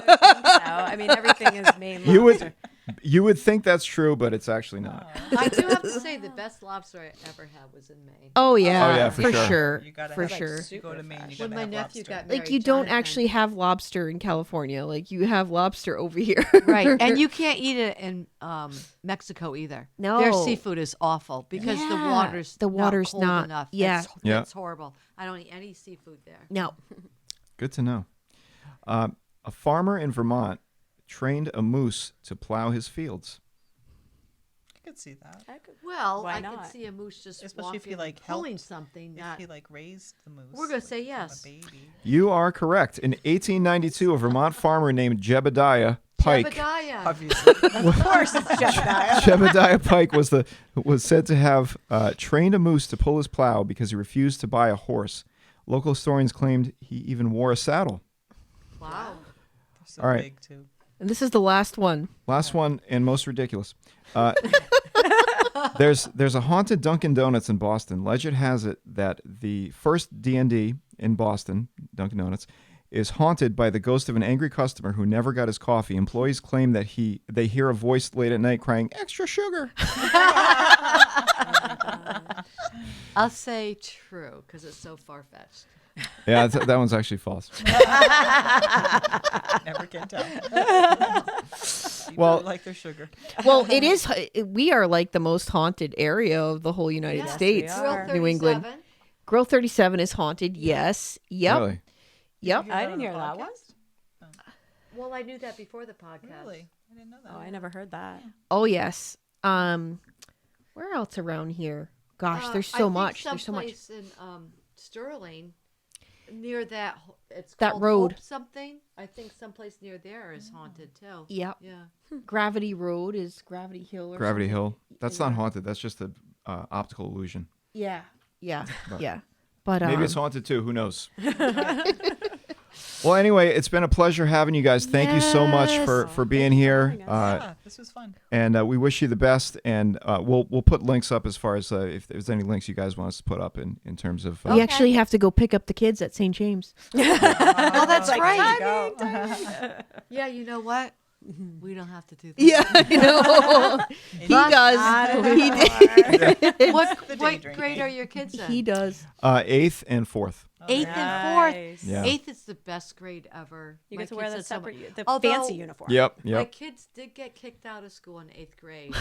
Speaker 5: I mean, everything is Maine lobster.
Speaker 1: You would think that's true, but it's actually not.
Speaker 3: I do have to say the best lobster I ever had was in Maine.
Speaker 2: Oh yeah.
Speaker 1: Oh, yeah, for sure.
Speaker 4: You gotta
Speaker 2: For
Speaker 4: have,
Speaker 2: sure.
Speaker 4: You go to Maine, you
Speaker 3: When
Speaker 4: gotta
Speaker 3: my
Speaker 4: have
Speaker 3: nephew
Speaker 4: lobster.
Speaker 3: got married,
Speaker 2: Like you don't
Speaker 3: Jonathan-
Speaker 2: actually have lobster in California. Like you have lobster over here.
Speaker 3: Right, and you can't eat it in Mexico either.
Speaker 2: No.
Speaker 3: Their seafood is awful because the
Speaker 2: Yeah,
Speaker 3: water's
Speaker 2: the water's
Speaker 3: cold
Speaker 2: not-
Speaker 3: enough.
Speaker 2: yeah.
Speaker 1: Yeah.
Speaker 3: That's horrible. I don't eat any seafood there.
Speaker 2: No.
Speaker 1: Good to know. A farmer in Vermont trained a moose to plow his fields.
Speaker 4: I could see that.
Speaker 3: Well,
Speaker 5: Why
Speaker 3: I
Speaker 5: not?
Speaker 3: could see a moose just
Speaker 4: Especially if
Speaker 3: walking,
Speaker 4: he, like,
Speaker 3: pulling
Speaker 4: helped-
Speaker 3: something.
Speaker 4: If
Speaker 3: Not
Speaker 4: he like raised the moose.
Speaker 3: We're gonna
Speaker 4: like,
Speaker 3: say
Speaker 4: from
Speaker 3: yes.
Speaker 4: A baby.
Speaker 1: You are correct. In 1892, a Vermont farmer named Jebediah Pike.
Speaker 3: Jebediah.
Speaker 4: Obviously.
Speaker 5: Of course, it's Jebediah.
Speaker 1: Jebediah Pike was said to have trained a moose to pull his plow because he refused to buy a horse. Local historians claimed he even wore a saddle.
Speaker 3: Wow.
Speaker 4: They're so
Speaker 1: All right.
Speaker 4: big too.
Speaker 2: And this is the last one.
Speaker 1: Last one and most ridiculous. There's a haunted Dunkin' Donuts in Boston. Legend has it that the first D&D in Boston, Dunkin' Donuts, is haunted by the ghost of an angry customer who never got his coffee. Employees claim that they hear a voice late at night crying, "Extra sugar."
Speaker 3: I'll say true because it's so far fetched.
Speaker 1: Yeah, that one's actually false.
Speaker 4: Never can tell. People
Speaker 1: Well-
Speaker 4: like their sugar.
Speaker 2: Well, it is. We are like the most haunted area of the whole United
Speaker 3: Yes,
Speaker 2: States.
Speaker 5: we are.
Speaker 2: New England. Grill 37 is haunted. Yes. Yep.
Speaker 1: Really?
Speaker 2: Yep.
Speaker 5: I didn't hear that one.
Speaker 3: Well, I knew that before the podcast.
Speaker 4: Really? I didn't know that.
Speaker 5: Oh, I never heard that.
Speaker 2: Oh yes. Where else around here? Gosh, there's so much. There's so much.
Speaker 3: Someplace in Sterling, near that, it's
Speaker 2: That
Speaker 3: called
Speaker 2: road.
Speaker 3: Hope something. I think someplace near there is haunted too.
Speaker 2: Yep.
Speaker 3: Yeah.
Speaker 2: Gravity Road is Gravity Hill. Or
Speaker 1: Gravity
Speaker 2: something.
Speaker 1: Hill. That's not haunted. That's just an optical illusion.
Speaker 2: Yeah. Yeah.
Speaker 1: But
Speaker 2: Yeah. But
Speaker 1: maybe it's haunted too. Who knows? Well, anyway, it's been a pleasure having you guys. Thank you so much for being here.
Speaker 5: having us.
Speaker 4: Yeah, this was fun.
Speaker 1: And we wish you the best. And we'll put links up as far as if there's any links you guys want us to put up in terms of.
Speaker 2: we actually have to go pick up the kids at St. James.
Speaker 3: Oh, that's right.
Speaker 4: Go.
Speaker 3: Yeah, you know what? We don't have to do that.
Speaker 2: Yeah, I know. He does. He did.
Speaker 3: What
Speaker 4: drinking.
Speaker 3: grade are your kids in?
Speaker 2: He does.
Speaker 1: 8th and 4th.
Speaker 3: 8th and 4th.
Speaker 5: Nice.
Speaker 1: Yeah.
Speaker 3: 8th is the best grade ever.
Speaker 5: You
Speaker 3: My
Speaker 5: get to wear
Speaker 3: kids
Speaker 5: the
Speaker 3: had so much-
Speaker 5: separate, the
Speaker 3: Although-
Speaker 5: fancy uniform.
Speaker 1: Yep.
Speaker 3: My
Speaker 1: Yep.
Speaker 3: kids did get kicked out of school in 8th grade.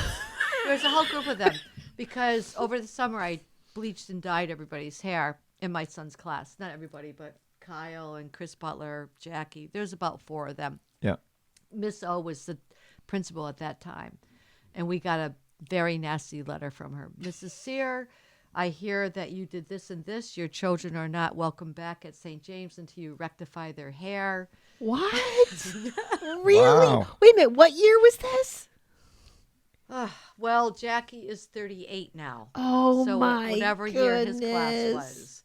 Speaker 3: There's a whole group of them because over the summer I bleached and dyed everybody's hair in my son's class. Not everybody, but Kyle and Chris Butler, Jackie. There's about 4 of them.
Speaker 1: Yeah.
Speaker 3: Miss O was the principal at that time, and we got a very nasty letter from her. Mrs. Sear, I hear that you did this and this. Your children are not welcome back at St. James until you rectify their hair.
Speaker 2: What? Really?
Speaker 1: Wow.
Speaker 2: Wait a minute. What year was this?
Speaker 3: Well, Jackie is 38 now.
Speaker 2: Oh,
Speaker 3: so
Speaker 2: my
Speaker 3: whatever year his class
Speaker 2: goodness.
Speaker 3: was.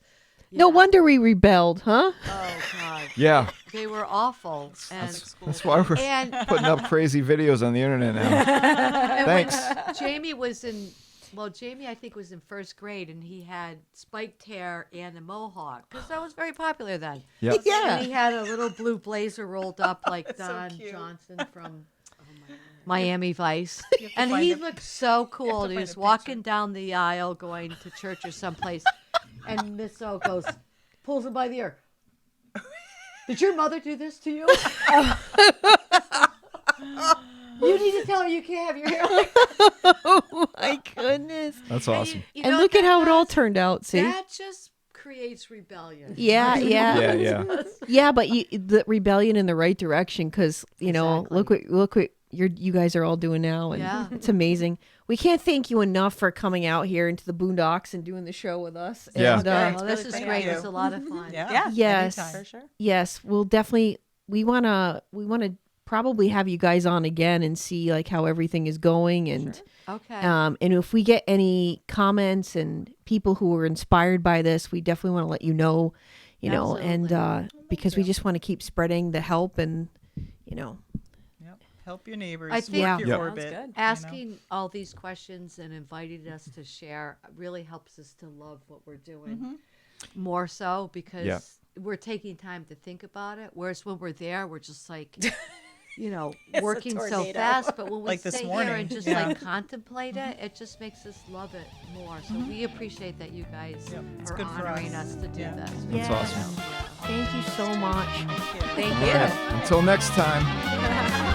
Speaker 2: No
Speaker 3: Yeah.
Speaker 2: wonder we rebelled, huh?
Speaker 3: Oh God.
Speaker 1: Yeah.
Speaker 3: They were awful. And
Speaker 1: That's why we're
Speaker 3: and
Speaker 1: putting up crazy videos on the internet now. Thanks.
Speaker 3: Jamie was in. Well, Jamie, I think, was in 1st grade, and he had spiked hair and a mohawk because that was very popular then.
Speaker 1: Yep.
Speaker 2: Yeah.
Speaker 3: And he had a little blue blazer rolled up like
Speaker 4: so
Speaker 3: Don
Speaker 4: cute.
Speaker 3: Johnson from Miami Vice.
Speaker 4: have to
Speaker 3: And
Speaker 4: find
Speaker 3: he
Speaker 4: a-
Speaker 3: looked so cool.
Speaker 4: to
Speaker 3: He
Speaker 4: find
Speaker 3: was
Speaker 4: a
Speaker 3: walking
Speaker 4: picture.
Speaker 3: down the aisle going to church or someplace. And Miss O goes, pulls him by the ear. Did your mother do this to you? You need to tell her you can't have your hair like that.
Speaker 2: Oh, my goodness.
Speaker 1: That's
Speaker 3: And
Speaker 1: awesome.
Speaker 3: you
Speaker 2: And
Speaker 3: know
Speaker 2: look at
Speaker 3: what
Speaker 2: how it
Speaker 3: that
Speaker 2: all
Speaker 3: does?
Speaker 2: turned out, see?
Speaker 3: That just creates rebellion.
Speaker 2: Yeah, yeah.
Speaker 1: Yeah. Yeah.
Speaker 2: Yeah, but the rebellion in the right direction because,
Speaker 3: Exactly.
Speaker 2: look what you guys are all doing now. And
Speaker 3: Yeah.
Speaker 2: it's amazing. We can't thank you enough for coming out here into the boondocks and doing the show with us.
Speaker 1: Yeah.
Speaker 2: And,
Speaker 3: Oh,
Speaker 5: It's
Speaker 3: this
Speaker 5: really
Speaker 3: is
Speaker 5: thank
Speaker 3: great.
Speaker 4: you.
Speaker 3: It was a lot of fun.
Speaker 4: Yeah.
Speaker 2: Yes.
Speaker 4: anytime.
Speaker 5: For sure.
Speaker 2: yes, we'll definitely, we want to probably have you guys on again and see like how everything is going. And,
Speaker 3: Okay.
Speaker 2: and if we get any comments and people who are inspired by this, we definitely want to let you know, and because we just want to keep spreading the help and,
Speaker 4: Yep. Help your neighbors.
Speaker 3: I think-
Speaker 2: Yeah.
Speaker 4: Work your
Speaker 1: Yep.
Speaker 4: orbit.
Speaker 5: Sounds good.
Speaker 4: you know.
Speaker 3: Asking all these questions and inviting us to share really helps us to love what we're doing more so because
Speaker 1: Yeah.
Speaker 3: we're taking time to think about it. Whereas when we're there, we're just like,
Speaker 5: a
Speaker 3: working so
Speaker 5: tornado.
Speaker 3: fast. But when we
Speaker 4: Like this
Speaker 3: sit here
Speaker 4: morning,
Speaker 3: and just
Speaker 4: yeah.
Speaker 3: like contemplate it, it just makes us love it more. So we appreciate that you guys
Speaker 4: Yep. It's
Speaker 3: are
Speaker 4: good for
Speaker 3: honoring
Speaker 4: us.
Speaker 3: us to do
Speaker 4: Yeah.
Speaker 3: this.
Speaker 2: Yes.
Speaker 1: awesome.
Speaker 2: Thank you so much.
Speaker 5: Thank
Speaker 1: All
Speaker 5: you.
Speaker 1: right. Until next time.